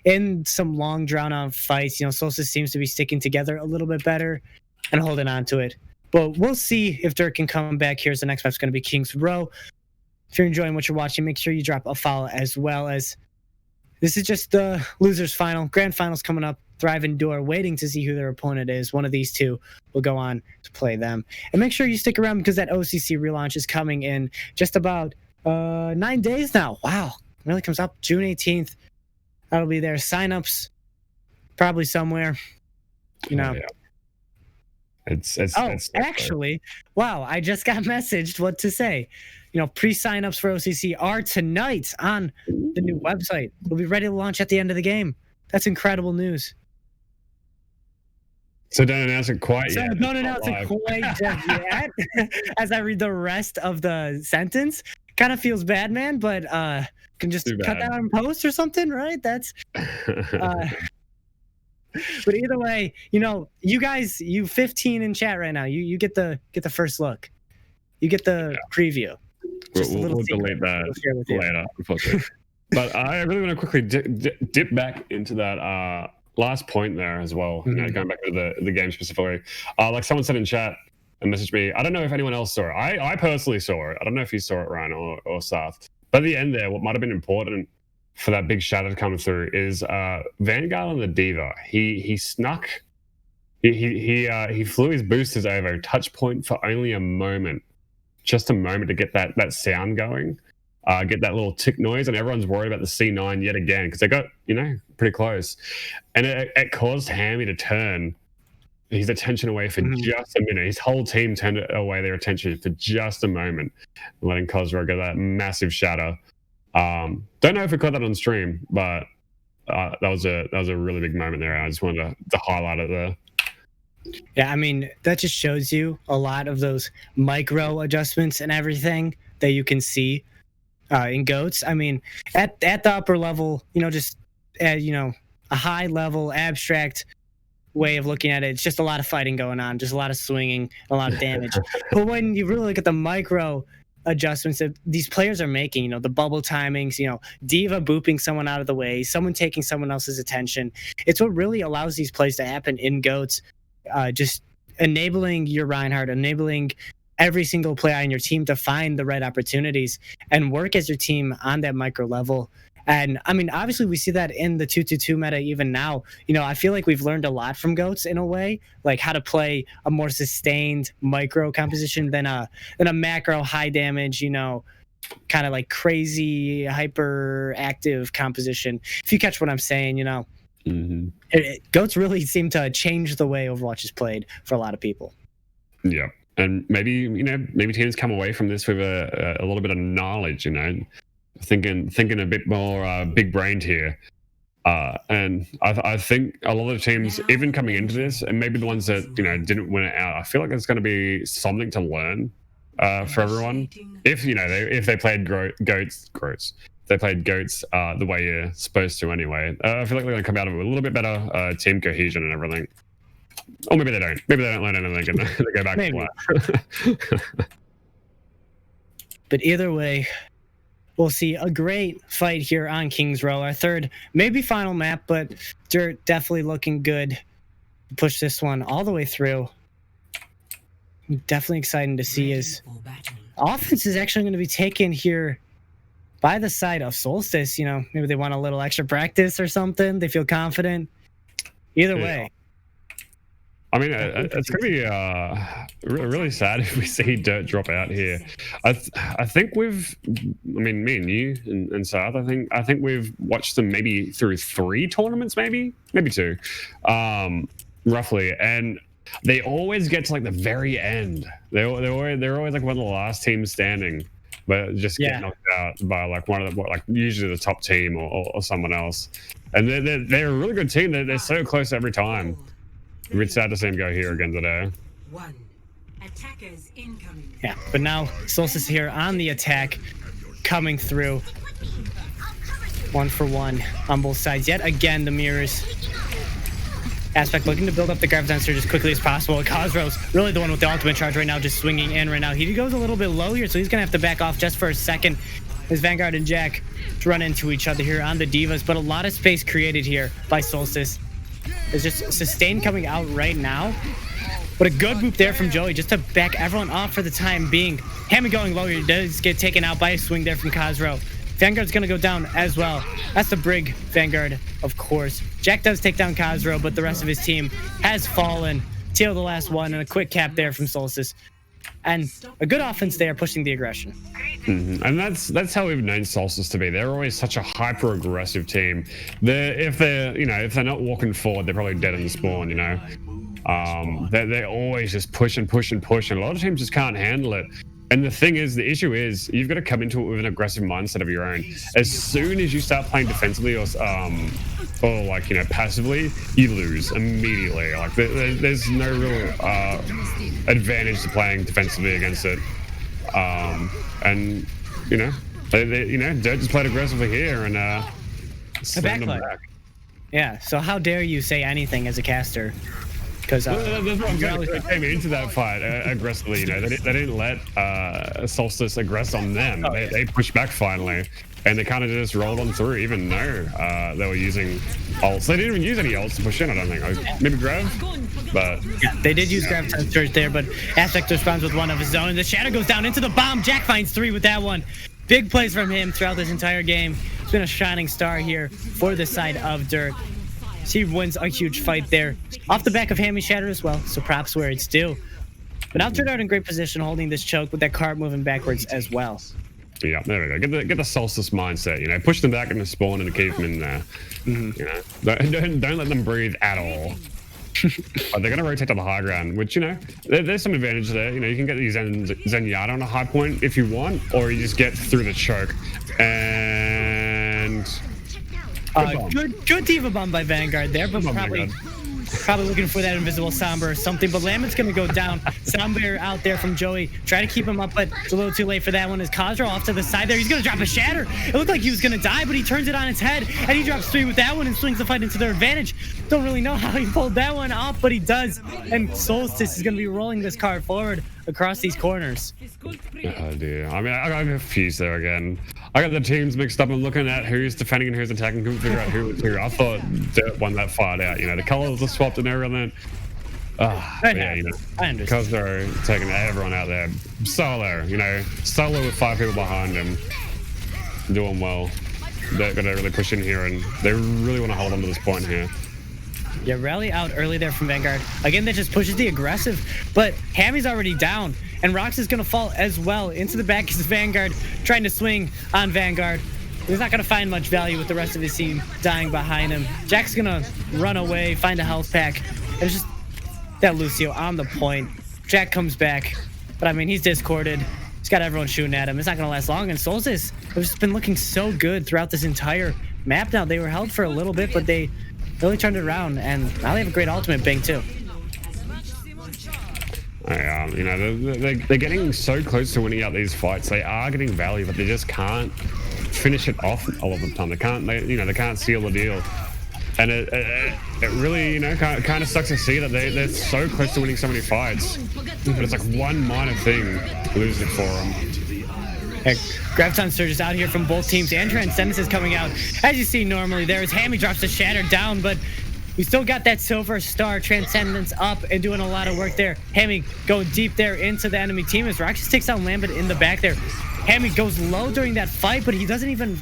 in some long drawn out fights, you know, Solstice seems to be sticking together a little bit better. and holding on to it. But we'll see if Dirk can come back. Here's the next map's going to be Kings Row. If you're enjoying what you're watching, make sure you drop a follow, as well as this is just the losers final. Grand finals coming up. Thrive and Door waiting to see who their opponent is. One of these two will go on to play them. And make sure you stick around because that OCC relaunch is coming in just about 9 days now. Wow. It really comes up June 18th. That'll be there. Signups probably somewhere. You know. Oh, yeah. It's actually, wow, I just got messaged what to say. You know, pre-signups for OCC are tonight on the new website. We'll be ready to launch at the end of the game. That's incredible news. So don't announce it quite yet. So don't announce it quite just yet. As I read the rest of the sentence, kind of feels bad, man, but can just cut that on post or something, right? That's but either way, you know, you guys, you 15 in chat right now, you get the first look. You get the preview. We'll delete that later, unfortunately. But I really want to quickly dip back into that last point there as well. You know, going back to the game specifically. Like someone said in chat and messaged me, I don't know if anyone else saw it. I personally saw it. I don't know if you saw it, Ryan or Seth. But at the end there, what might have been important for that big shadow to come through is Vanguard on the D.Va. He snuck. He flew his boosters over touch point for only a moment. Just a moment to get that sound going, get that little tick noise, and everyone's worried about the C9 yet again because they got, you know, pretty close. And it caused Hammy to turn his attention away for just a minute. His whole team turned away their attention for just a moment, letting Cosro get that massive shatter. Don't know if we caught that on stream, but that was a really big moment there. I just wanted to highlight it there. Yeah, I mean, that just shows you a lot of those micro adjustments and everything that you can see in GOATs. I mean, at the upper level, you know, just you know, a high level abstract way of looking at it, it's just a lot of fighting going on, just a lot of swinging, a lot of damage. But when you really look at the micro adjustments that these players are making, you know, the bubble timings, you know, D.Va booping someone out of the way, someone taking someone else's attention, it's what really allows these plays to happen in GOATs. Just enabling your Reinhardt, enabling every single player on your team to find the right opportunities and work as your team on that micro level. And I mean, obviously we see that in the 2-2-2 meta even now. You know, I feel like we've learned a lot from GOATs in a way, like how to play a more sustained micro composition than a macro high damage, you know, kind of like crazy hyper active composition. If you catch what I'm saying, you know. GOATs really seem to change the way Overwatch is played for a lot of people. Yeah, and maybe, you know, maybe teams come away from this with a little bit of knowledge, you know, thinking a bit more big brained here. And I think a lot of teams, even coming into this, and maybe the ones that, you know, didn't win it out, I feel like it's going to be something to learn for everyone. If, you know, if they played GOATs. They played GOATs the way you're supposed to anyway. I feel like they're going to come out of it with a little bit better team cohesion and everything. Or maybe they don't. Maybe they don't learn anything and they go back to flat. But either way, we'll see a great fight here on Kings Row. Our third, maybe final map, but Dirt definitely looking good to push this one all the way through. Definitely exciting to see his offense is actually going to be taken here by the side of Solstice. You know, maybe they want a little extra practice or something. They feel confident. Either way. I mean, it's going to be really sad if we see Dirt drop out here. I think me and you and Seth, I think we've watched them maybe through 3 tournaments, maybe 2, roughly. And they always get to like the very end. They're always like one of the last teams standing. But just get knocked out by like one of the, like usually the top team or someone else, and they're a really good team. They're so close every time. It's sad to see them go here again today. Attackers incoming. Yeah, but now Solstice here on the attack, coming through. 1 for 1 on both sides. Yet again, the mirrors. Aspect looking to build up the Graviton Surge as quickly as possible. Cosro's really the one with the ultimate charge right now, just swinging in right now. He goes a little bit low here, so he's going to have to back off just for a second as Vanguard and Jack run into each other here on the D.Vas. But a lot of space created here by Solstice. There's just sustain coming out right now. But a good boop there from Joey just to back everyone off for the time being. Hammy going low here does get taken out by a swing there from Khazro. Vanguard's going to go down as well. That's the Brig Vanguard, of course. Jack does take down Khazro, but the rest of his team has fallen. Teal the last one, and a quick cap there from Solstice. And a good offense there, pushing the aggression. And that's how we've known Solstice to be. They're always such a hyper aggressive team. If they're not walking forward, they're probably dead in the spawn. They're always just push and push and push, and a lot of teams just can't handle it. And the thing is, the issue is, you've got to come into it with an aggressive mindset of your own. As soon as you start playing defensively or passively, you lose immediately. Like there's no real advantage to playing defensively against it. Dirt just played aggressively here and slammed them back. Yeah. So how dare you say anything as a caster? Because that's what I'm saying. They came into that fight aggressively. They didn't let Solstice aggress on them. They pushed back finally, and they kind of just rolled on through, even though they were using ults. They didn't even use any ults to push in. I don't think. Maybe Grav, but yeah, they did use Graviton Surge there. But Aspect responds with one of his own. The Shadow goes down into the bomb. Jack finds 3 with that one. Big plays from him throughout this entire game. It's been a shining star here for the side of Dirt. He wins a huge fight there, off the back of Hammy Shatter as well, so props where it's due. But now Dirt out in great position, holding this choke with that cart moving backwards as well. Yeah, there we go. Get the Solstice mindset. Push them back in the spawn and keep them in there. Don't let them breathe at all. But they're going to rotate to the high ground, which there's some advantage there. You can get these Zenyatta on a high point if you want, or you just get through the choke and. Good Diva bomb by Vanguard there, but probably looking for that invisible Sombra or something. But Lamon's going to go down. Sombra out there from Joey. Try to keep him up, but it's a little too late for that one. Is Khazro off to the side there. He's going to drop a Shatter. It looked like he was going to die, but he turns it on its head, and he drops 3 with that one and swings the fight into their advantage. Don't really know how he pulled that one off, but he does. And Solstice is going to be rolling this card forward across these corners. Oh dear. I mean, I got confused there again. I got the teams mixed up and looking at who's defending and who's attacking. Couldn't figure out who was who. I thought Dirt won that fight out. The colors were swapped and everything. I understand. Because they're taking everyone out there. Solo with 5 people behind him. Doing well. They're going to really push in here, and they really want to hold on to this point here. Yeah, rally out early there from Vanguard. Again, that just pushes the aggressive, but Hammy's already down, and Rox is going to fall as well. Into the back is Vanguard, trying to swing on Vanguard. He's not going to find much value with the rest of his team dying behind him. Jack's going to run away, find a health pack. It's just that Lucio on the point. Jack comes back, but I mean, he's discorded. He's got everyone shooting at him. It's not going to last long, and Solstice have just been looking so good throughout this entire map now. They were held for a little bit, but they really turned it around, and now they have a great ultimate Bing too. They're getting so close to winning out these fights. They are getting value, but they just can't finish it off all of the time. They can't seal the deal, and it really kind of sucks to see that they're so close to winning so many fights, but it's like one minor thing loses it for them. Graviton Surge is out here from both teams, and Transcendence is coming out. As you see normally, there is Hammy drops the Shatter down, but we still got that Silver Star. Transcendence up and doing a lot of work there. Hammy going deep there into the enemy team as Roxas takes out Lambert in the back there. Hammy goes low during that fight, but he doesn't even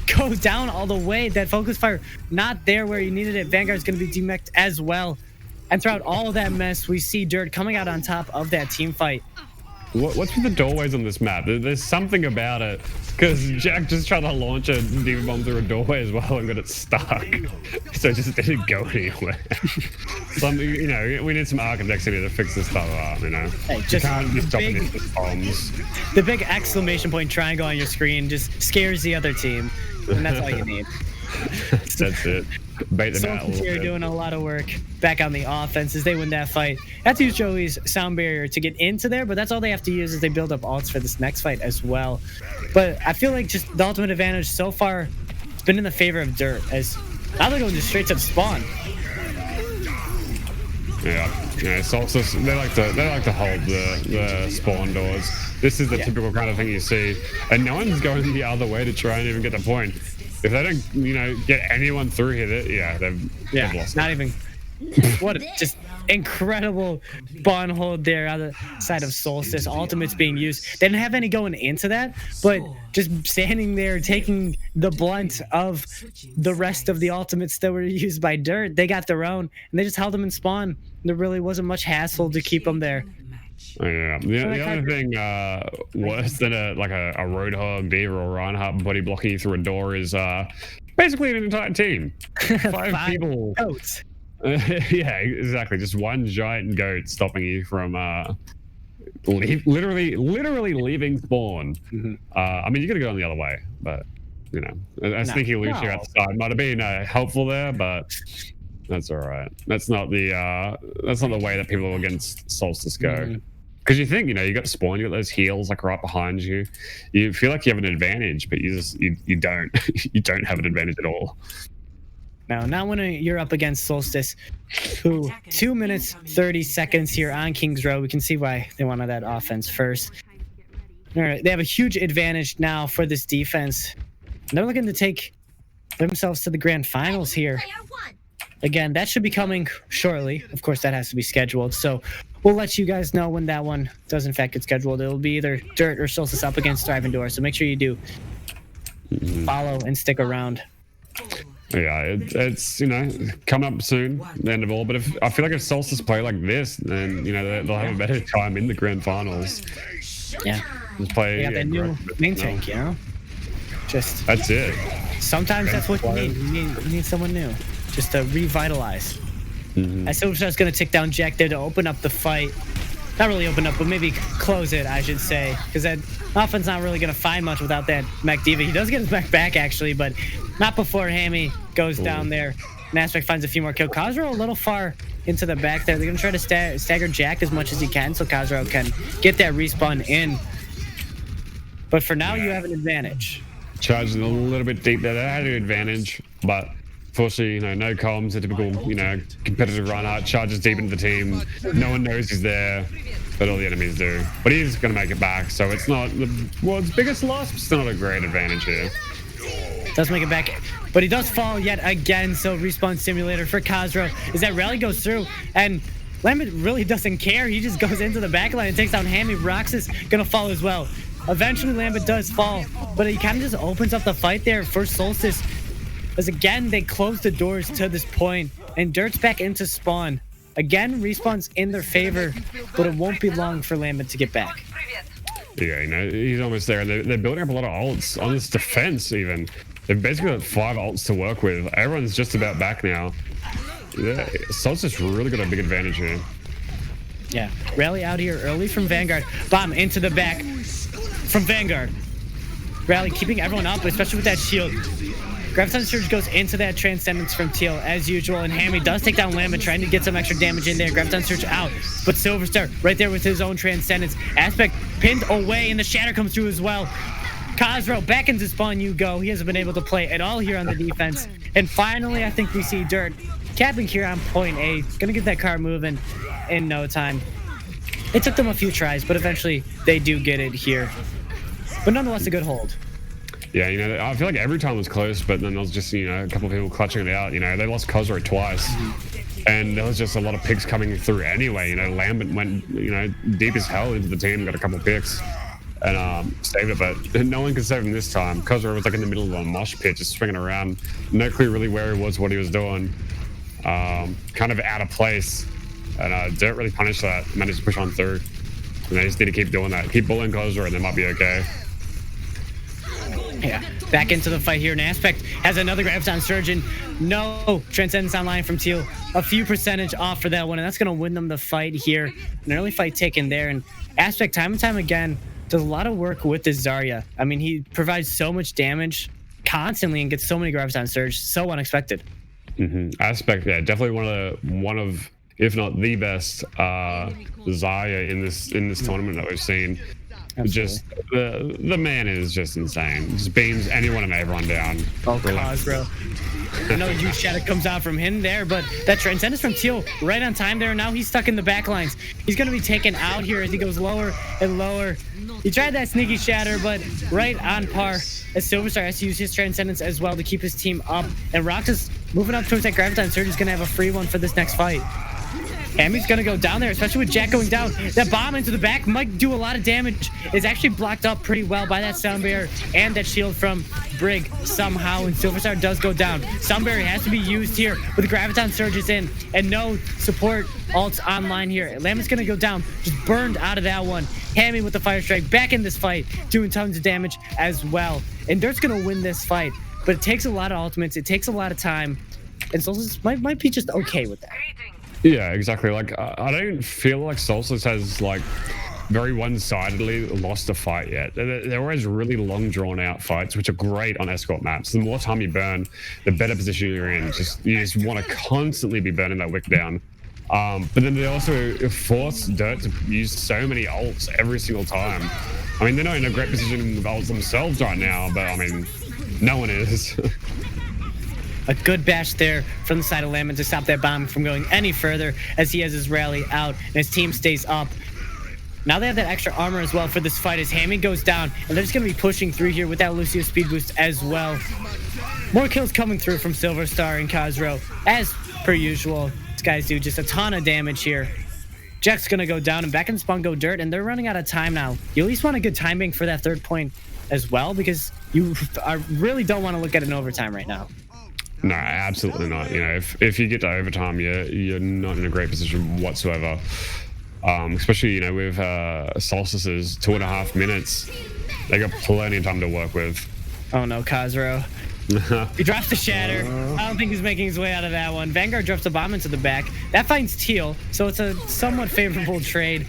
go down all the way. That focus fire not there where he needed it. Vanguard's going to be demeched as well. And throughout all of that mess, we see Dirt coming out on top of that team fight. What's with the doorways on this map? There's something about it, because Jack just tried to launch a Diva Bomb through a doorway as well and got it stuck, so it just didn't go anywhere. We need some architects in here to fix this stuff up. Hey, you can't just drop it into bombs. The big exclamation point triangle on your screen just scares the other team, and that's all you need. That's it. Bait them out a little bit. Doing a lot of work back on the offense as they win that fight. Have to use Joey's sound barrier to get into there, but that's all they have to use as they build up ults for this next fight as well. But I feel like just the ultimate advantage so far has been in the favor of Dirt, as now they're going just straight to the spawn. Yeah, Solstice, they like to hold the spawn doors. This is the typical kind of thing you see, and no one's going the other way to try and even get the point. If they don't, get anyone through here, they've lost. Not even What a just incredible spawn hold there on the side of Solstice. Ultimates being used. They didn't have any going into that, but just standing there taking the blunt of the rest of the ultimates that were used by Dirt. They got their own, and they just held them in spawn. There really wasn't much hassle to keep them there. Yeah, the only thing worse than a Roadhog, Beaver, or Reinhardt body blocking you through a door is basically an entire team. Five people. Goats. Yeah, exactly. Just one giant goat stopping you from literally leaving spawn. I mean, you gotta go on the other way, but you know, I was thinking Lucio outside might have been helpful there, but that's all right. That's not the way that people against Solstice go. Because you think, you know, you got spawn, you got those heals like right behind you. You feel like you have an advantage, but you don't. You don't have an advantage at all. No, not when you're up against Solstice, who 2 minutes 30 seconds here on King's Row. We can see why they wanted that offense first. All right, they have a huge advantage now for this defense. They're looking to take themselves to the grand finals here. Again, that should be coming shortly. Of course, that has to be scheduled. So we'll let you guys know when that one does in fact get scheduled. It'll be either Dirt or Solstice up against Thrive and Door. So make sure you do follow and stick around. Yeah, it's you know, coming up soon, the end of all. But I feel like if Solstice play like this, then you know they'll have a better time in the grand finals. Yeah, just play. Yeah, that new main tank, you know. Just that's it. Sometimes that's what you need. You need someone new, just to revitalize. I still was going to tick down Jack there to open up the fight. Not really open up, but maybe close it, I should say. Because that offense not really going to find much without that Mech Diva. He does get his mech back, actually, but not before Hammy goes down there. And Aspect finds a few more kills. Khazro a little far into the back there. They're going to try to stagger Jack as much as he can so Khazro can get that respawn in. But for now, you have an advantage. Charging a little bit deep there. They had an advantage, but unfortunately, you know, no comms, a typical, you know, competitive Reinhardt charges deep into the team. No one knows he's there, but all the enemies do. But he's going to make it back, so it's not the world's biggest loss, but still not a great advantage here. Does make it back, but he does fall yet again, so respawn simulator for Khazro as that rally goes through, and Lambert really doesn't care. He just goes into the backline and takes down Hammy. Roxas going to fall as well. Eventually, Lambert does fall, but he kind of just opens up the fight there for Solstice. As again, they close the doors to this point, and Dirt's back into spawn. Again, respawn's in their favor, but it won't be long for Lambert to get back. Yeah, you know, he's almost there. They're building up a lot of ults on this defense, even. They've basically got 5 ults to work with. Everyone's just about back now. Yeah, Solstice really got a big advantage here. Yeah, rally out here early from Vanguard. Bomb into the back from Vanguard. Rally keeping everyone up, especially with that shield. Graviton Surge goes into that Transcendence from Teal as usual, and Hammy does take down Lambert, trying to get some extra damage in there. Graviton Surge out, but Silverstar right there with his own Transcendence. Aspect pinned away, and the Shatter comes through as well. Khazro back into spawn you go. He hasn't been able to play at all here on the defense. And finally, I think we see Dirt capping here on point A. Gonna get that car moving in no time. It took them a few tries, but eventually they do get it here. But nonetheless, a good hold. Yeah, you know, I feel like every time was close, but then there was just, you know, a couple of people clutching it out. You know, they lost Khazro twice, and there was just a lot of picks coming through anyway. You know, Lambert went, you know, deep as hell into the team, got a couple of picks, and saved it, but no one could save him this time. Khazro was like in the middle of a mosh pit, just swinging around. No clue really where he was, what he was doing. Kind of out of place, and Dirt really punished that, managed to push on through. And they just need to keep doing that. Keep bullying Khazro, and they might be okay. Yeah, back into the fight here. And Aspect has another Graviton Surge, and no Transcendence online from Teal. A few percentage off for that one, and that's going to win them the fight here. An early fight taken there, and Aspect time and time again does a lot of work with this Zarya. I mean, he provides so much damage constantly and gets so many Graviton Surge. So unexpected. Aspect, yeah, definitely one of if not the best Zarya in this tournament that we've seen. Just the man is just insane. Just beams anyone and everyone down. Oh, Cosbro. Another huge shadow comes out from him there, but that transcendence from Teal right on time there. Now he's stuck in the back lines. He's going to be taken out here as he goes lower and lower. He tried that sneaky shatter, but right on par as Silverstar has to use his transcendence as well to keep his team up. And Rox is moving up towards that Graviton Surge. Is going to have a free one for this next fight. Hammy's gonna go down there, especially with Jack going down. That bomb into the back might do a lot of damage. It's actually blocked up pretty well by that sound barrier and that shield from Brig somehow, and Silverstar does go down. Sound barrier has to be used here with the Graviton Surges in and no support ults online here. Lambert's gonna go down, just burned out of that one. Hammy with the Fire Strike back in this fight, doing tons of damage as well. And Dirt's gonna win this fight, but it takes a lot of ultimates, it takes a lot of time, and Solstice might be just okay with that. Yeah, exactly. Like, I don't feel like Solstice has, like, very one-sidedly lost a fight yet. They're always really long, drawn-out fights, which are great on escort maps. The more time you burn, the better position you're in. You just want to constantly be burning that wick down. But then they also force Dirt to use so many ults every single time. I mean, they're not in a great position with ults themselves right now, but, I mean, no one is. A good bash there from the side of Lamont to stop that bomb from going any further as he has his rally out and his team stays up. Now they have that extra armor as well for this fight as Hammy goes down, and they're just going to be pushing through here with that Lucio speed boost as well. More kills coming through from Silverstar and Cosro. As per usual, these guys do just a ton of damage here. Jack's going to go down, and back in spawn go Dirt, and they're running out of time now. You at least want a good timing for that third point as well, because you really don't want to look at an overtime right now. No, absolutely not. You know, if you get to overtime, you're not in a great position whatsoever. Especially, you know, with Solstice's 2.5 minutes, they got plenty of time to work with. Oh no, Cosro. He drops the shatter. I don't think he's making his way out of that one. Vanguard drops the bomb into the back. That finds Teal, so it's a somewhat favorable trade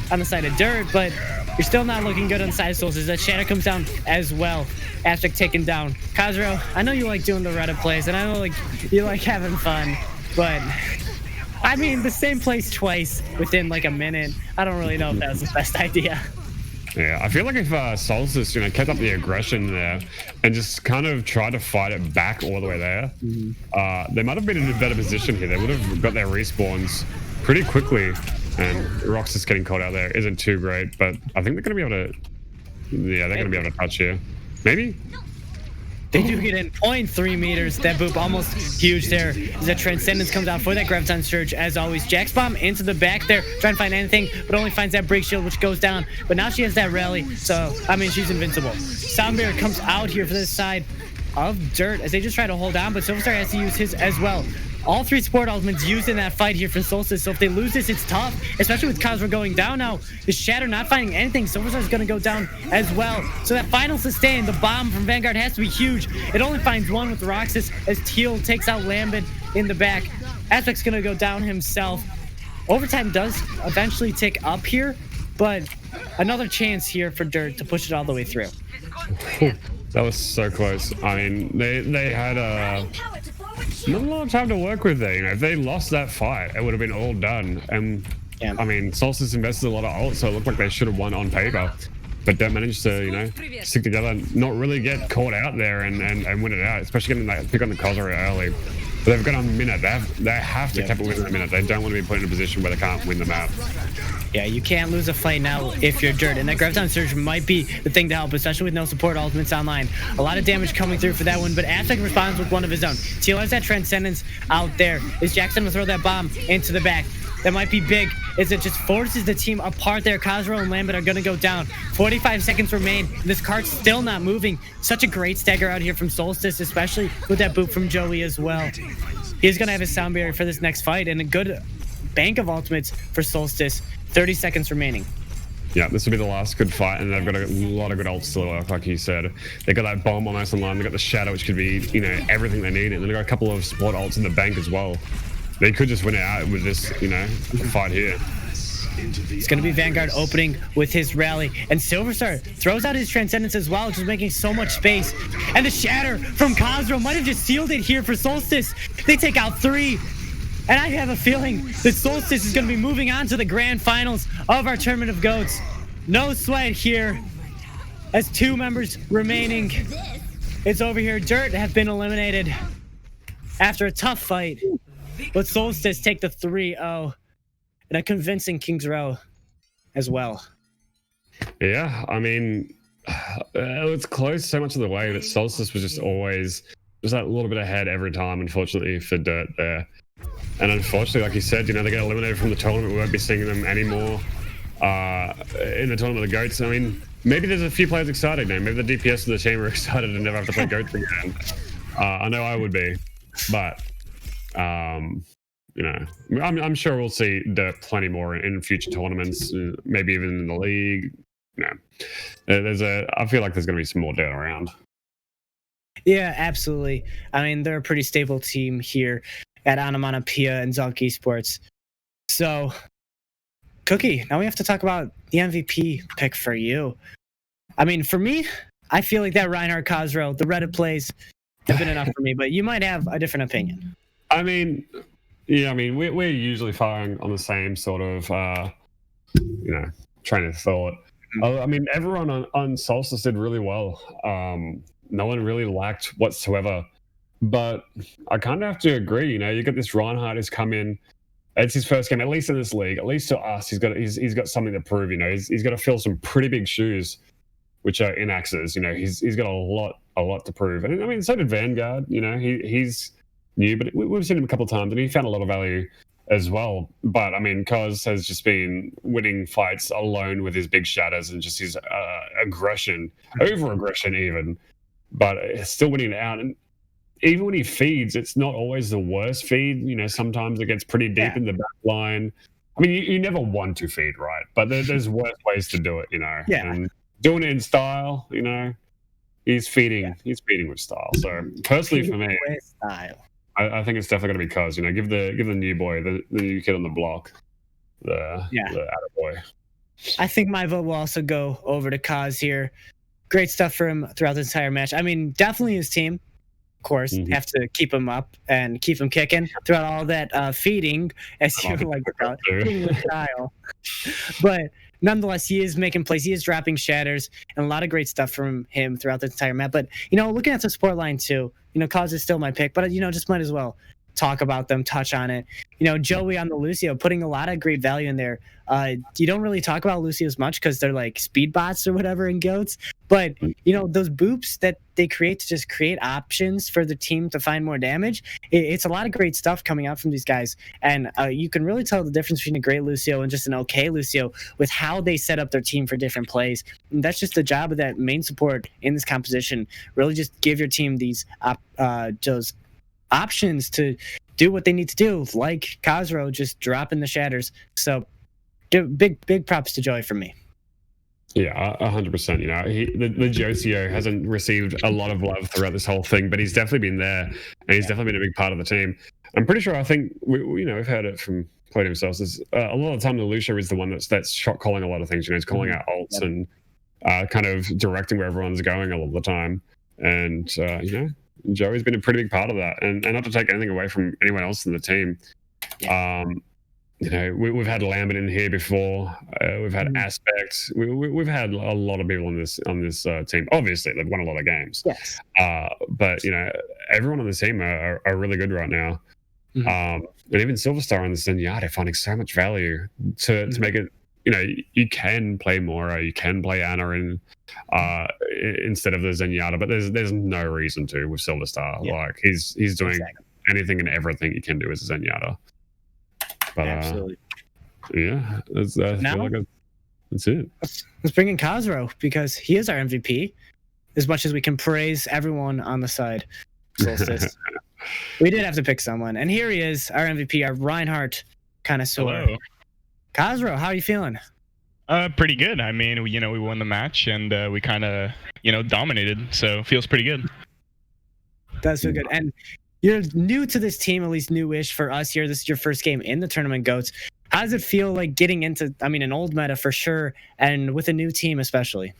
on the side of Dirt, but you're still not looking good on the side of Solstice. That shatter comes down as well. Aztec taken down. Cosro, I know you like doing the Reddit plays, and I know you like having fun, but I mean, the same place twice within like a minute, I don't really know if that was the best idea. Yeah, I feel like if Solstice, you know, kept up the aggression there and just kind of tried to fight it back all the way there, they might have been in a better position here. They would have got their respawns pretty quickly, and Rox just getting caught out there isn't too great, but I think they're going to be able to, yeah, they're going to be able to touch here. Maybe? They do get in 0.3 meters. That boop almost huge there. As that Transcendence comes out for that Graviton Surge, as always. Jack's bomb into the back there, trying to find anything, but only finds that break shield, which goes down. But now she has that rally, so, I mean, she's invincible. Soundbearer comes out here for this side of Dirt as they just try to hold on, but Silverstar has to use his as well. All three support ultimates used in that fight here from Solstice, so if they lose this, it's tough, especially with Cosmo going down now. The Shatter not finding anything, Silverstar's going to go down as well. So that final sustain, the bomb from Vanguard has to be huge. It only finds one with Roxas as Teal takes out Lambent in the back. Aspect's going to go down himself. Overtime does eventually tick up here, but another chance here for Dirt to push it all the way through. That was so close. I mean, they had not a lot of time to work with there. You know, if they lost that fight, it would have been all done. And yeah. I mean, Solstice invested a lot of ult, so it looked like they should have won on paper. But they managed to, you know, stick together and not really get caught out there and win it out, especially getting that pick on the Cosmo early. But they've got a minute. They have to keep it within a minute. They don't want to be put in a position where they can't win the map. Yeah, you can't lose a fight now if you're Dirt, and that Graviton Surge might be the thing to help, especially with no support ultimates online. A lot of damage coming through for that one, but Aztec responds with one of his own. Teal has that Transcendence out there. Is Jackson to throw that bomb into the back? That might be big, as it just forces the team apart there. Cosro and Lambert are going to go down. 45 seconds remain. This card's still not moving. Such a great stagger out here from Solstice, especially with that boop from Joey as well. He's going to have his sound barrier for this next fight, and a good bank of ultimates for Solstice. 30 seconds remaining. Yeah, this will be the last good fight, and they've got a lot of good ults to work, like you said. They got that bomb almost online. They got the Shadow, which could be, you know, everything they need, and they got a couple of support ults in the bank as well. They could just win it out with this, you know, fight here. It's going to be Vanguard opening with his rally, and Silverstar throws out his Transcendence as well, just making so much space. And the Shatter from Cosmo might have just sealed it here for Solstice. They take out 3. And I have a feeling that Solstice is going to be moving on to the grand finals of our Tournament of Goats. No sweat here. As 2 members remaining. It's over here. Dirt have been eliminated after a tough fight. But Solstice take the 3-0 and a convincing King's Row as well. Yeah, I mean, it was close so much of the way, but Solstice was just always just that little bit ahead every time, unfortunately, for Dirt there. And unfortunately, like you said, they get eliminated from the tournament. We won't be seeing them anymore in the tournament of the GOATs. I mean, maybe there's a few players excited now. Maybe the DPS of the team are excited to never have to play GOATs again. I know I would be, but I'm sure we'll see Dirt plenty more in future tournaments, maybe even in the league. I feel like there's going to be some more Dirt around. Yeah, absolutely. I mean, they're a pretty stable team here at Onomatopoeia and Solstice Esports. So, Cookie, now we have to talk about the MVP pick for you. I mean, for me, I feel like that Reinhardt Khosrow, the Reddit plays have been enough for me, but you might have a different opinion. I mean, yeah, we're usually firing on the same sort of, train of thought. I mean, everyone on Solstice did really well. No one really lacked whatsoever. But I kind of have to agree. You got this Reinhardt who's come in. It's his first game, at least in this league. At least to us, he's got something to prove. He's got to fill some pretty big shoes, which are Inax's. He's got a lot to prove. And I mean, so did Vanguard. He's new, but we've seen him a couple of times, and he found a lot of value as well. But I mean, Kos has just been winning fights alone with his big shatters and just his aggression, over-aggression even. But still winning it out. And even when he feeds, it's not always the worst feed. Sometimes it gets pretty deep in the back line. I mean, you never want to feed, right? But there's worse ways to do it, Yeah. And doing it in style, he's feeding with style. So personally for me, style. I think it's definitely going to be Kos. Give the new boy, the new kid on the block, the attaboy. I think my vote will also go over to Kos here. Great stuff for him throughout the entire match. I mean, definitely his team, of course, have to keep him up and keep him kicking throughout all that feeding, as you like to call it, feeding with style. But nonetheless, he is making plays. He is dropping shatters and a lot of great stuff from him throughout the entire map. But, looking at the support line too, Kos is still my pick, but, just might as well talk about them, touch on it. Joey on the Lucio, putting a lot of great value in there. You don't really talk about Lucios much because they're like speed bots or whatever in GOATs. But, those boops that they create to just create options for the team to find more damage, it's a lot of great stuff coming out from these guys. And you can really tell the difference between a great Lucio and just an okay Lucio with how they set up their team for different plays. And that's just the job of that main support in this composition. Really just give your team these those options to do what they need to do, like Khosrow just dropping the shatters. So big props to Joey from me. Yeah, 100%. The Jocio hasn't received a lot of love throughout this whole thing, but he's definitely been there, and he's definitely been a big part of the team. I'm pretty sure. I think we've heard it from Played himself. A lot of the time, the Lucio is the one that's shot calling a lot of things. He's calling out ults and kind of directing where everyone's going a lot of the time. And Joey's been a pretty big part of that. And not to take anything away from anyone else in the team. We've had Lambert in here before. We've had Aspect. We've had a lot of people on this team. Obviously, they've won a lot of games. Yes. But everyone on the team are really good right now. And even Silverstar on the Zenyatta finding so much value to make it. You can play Mora, you can play Ana instead of the Zenyatta, but there's no reason to with Silverstar. Like he's doing anything and everything you can do as a Zenyatta. But absolutely. That's it. Let's bring in Khosrow because he is our MVP. As much as we can praise everyone on the side, Solstice, we did have to pick someone, and here he is, our MVP, our Reinhardt connoisseur. Hello. Khosrow, how are you feeling? Pretty good. I mean, we won the match and we kind of, dominated. So feels pretty good. Does feel good. And you're new to this team, at least newish for us here. This is your first game in the tournament, GOATs. How does it feel like getting into, an old meta for sure, and with a new team especially?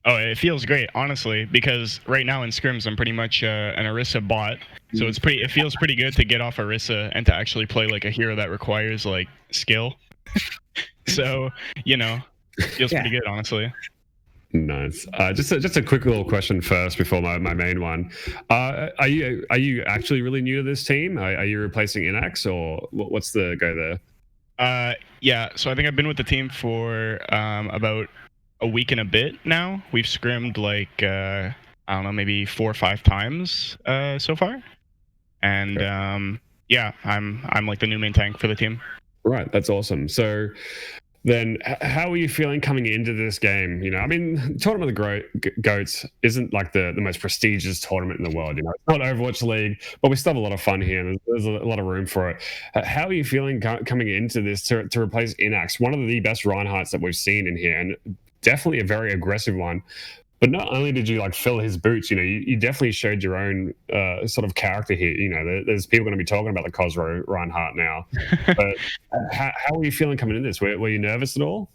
Oh, it feels great, honestly, because right now in scrims I'm pretty much an Orisa bot, so it feels pretty good to get off Orisa and to actually play like a hero that requires like skill. So Feels Yeah. pretty good, honestly. Nice. Just a quick little question first before my main one. Are you actually really new to this team? Are you replacing Inax, or what's the go there? Yeah. So I think I've been with the team for about a week and a bit now. We've scrimmed like I don't know, maybe 4 or 5 times so far, and Okay. yeah, I'm like the new main tank for the team. Right, that's awesome. So then, how are you feeling coming into this game? You know, I mean, Tournament of the Goats isn't like the most prestigious tournament in the world. You know, it's not Overwatch League, but we still have a lot of fun here. And there's a lot of room for it. How are you feeling coming into this to replace Inax, one of the best Reinhardts that we've seen in here, and definitely a very aggressive one. But not only did you like fill his boots, you know, you definitely showed your own sort of character here. You know, there's people going to be talking about the Cosro Reinhardt now. But how were you feeling coming in this? Were you nervous at all?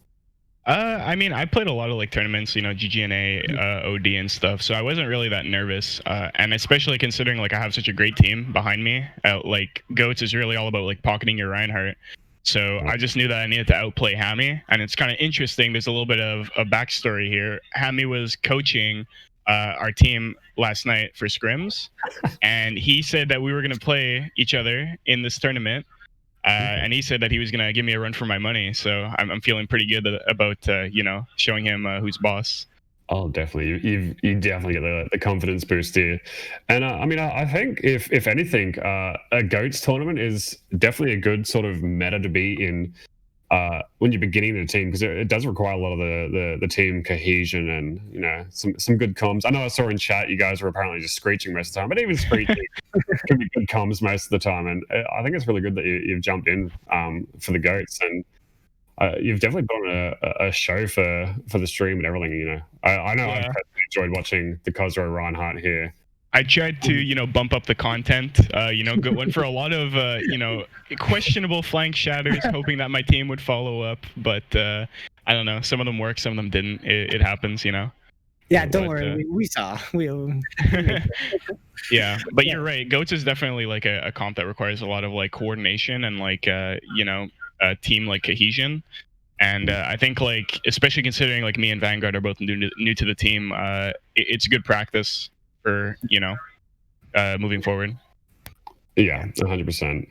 I mean, I played a lot of like tournaments, you know, GGNA, OD, and stuff, so I wasn't really that nervous. And especially considering like I have such a great team behind me. Like Goats is really all about like pocketing your Reinhardt. So I just knew that I needed to outplay Hammy, and it's kind of interesting. There's a little bit of a backstory here. Hammy was coaching our team last night for scrims, and he said that we were going to play each other in this tournament. And he said that he was gonna give me a run for my money, so I'm feeling pretty good about you know, showing him who's boss. Oh, definitely. You definitely get the confidence boost here. And I mean, I think if anything, a Goats tournament is definitely a good sort of meta to be in when you're beginning the team, because it does require a lot of the team cohesion and, you know, some good comms. I know I saw in chat you guys were apparently just screeching most of the time, but even screeching can be good comms most of the time. And I think it's really good that you've jumped in for the Goats, and you've definitely put on a show for the stream and everything. You know, I know I've Yeah. enjoyed watching the Cosro Reinhardt here. I tried to, you know, bump up the content. You know, went for a lot of, you know, questionable flank shatters, hoping that my team would follow up. But I don't know. Some of them worked, some of them didn't. It happens, you know. Yeah, don't But, worry. We saw. Yeah, but you're right. Goats is definitely like a comp that requires a lot of like coordination and like you know, team like cohesion. And I think like, especially considering like me and Vanguard are both new to the team, it's good practice for, you know, moving forward. Yeah, 100%.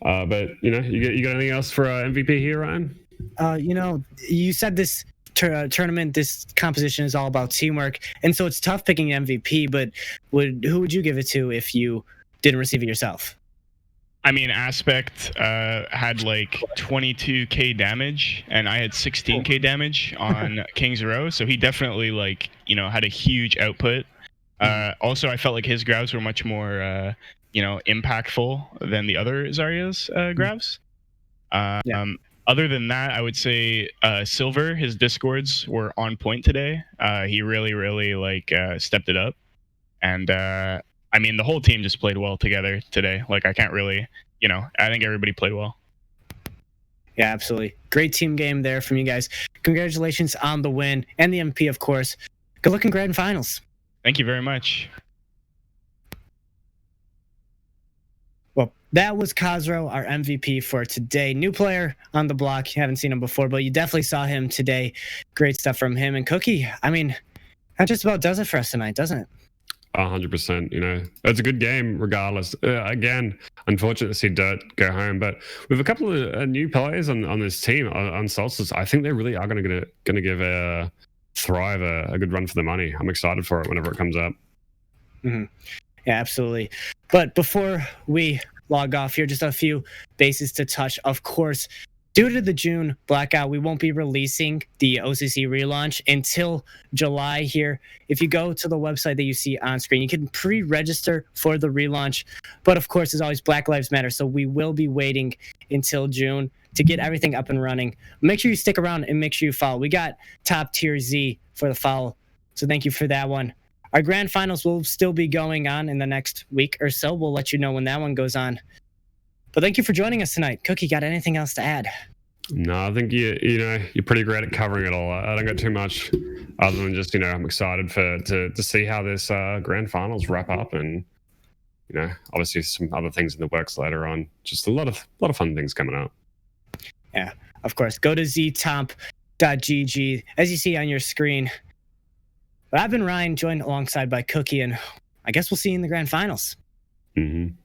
But you know, you got anything else for MVP here, Ryan? You know, you said this tournament, this composition is all about teamwork, and so it's tough picking MVP. But who would you give it to if you didn't receive it yourself? I mean, Aspect had like 22k damage, and I had 16k damage on King's Row, so he definitely like, you know, had a huge output. Also, I felt like his grabs were much more, you know, impactful than the other Zarya's grabs. Yeah. Other than that, I would say Silver, his discords were on point today. He really like stepped it up, and I mean the whole team just played well together today. Like I can't really, you know, I think everybody played well. Yeah, absolutely. Great team game there from you guys. Congratulations on the win and the MP, of course. Good luck in grand finals. Thank you very much. Well, that was Cosro, our MVP for today. New player on the block. You haven't seen him before, but you definitely saw him today. Great stuff from him. And Cookie, I mean, that just about does it for us tonight, doesn't it? 100%. You know, it's a good game regardless. Again, unfortunate to see Dirt go home, but with a couple of new players on this team on Solstice, I think they really are going to give Thrive a good run for the money. I'm excited for it whenever it comes up. Mm-hmm. Yeah, absolutely. But before we log off here, just a few bases to touch. Of course, due to the June blackout, we won't be releasing the OCC relaunch until July here. If you go to the website that you see on screen, you can pre-register for the relaunch. But of course, as always, Black Lives Matter. So we will be waiting until June to get everything up and running. Make sure you stick around and make sure you follow. We got top tier Z for the follow. So thank you for that one. Our grand finals will still be going on in the next week or so. We'll let you know when that one goes on. But thank you for joining us tonight. Cookie, got anything else to add? No, I think you know you're pretty great at covering it all. I don't got too much other than just, you know, I'm excited to see how this grand finals wrap up, and, you know, obviously some other things in the works later on. Just a lot of fun things coming up. Yeah, of course. Go to Z Top .gg, as you see on your screen. But I've been Ryan, joined alongside by Cookie, and I guess we'll see you in the grand finals. Mm-hmm.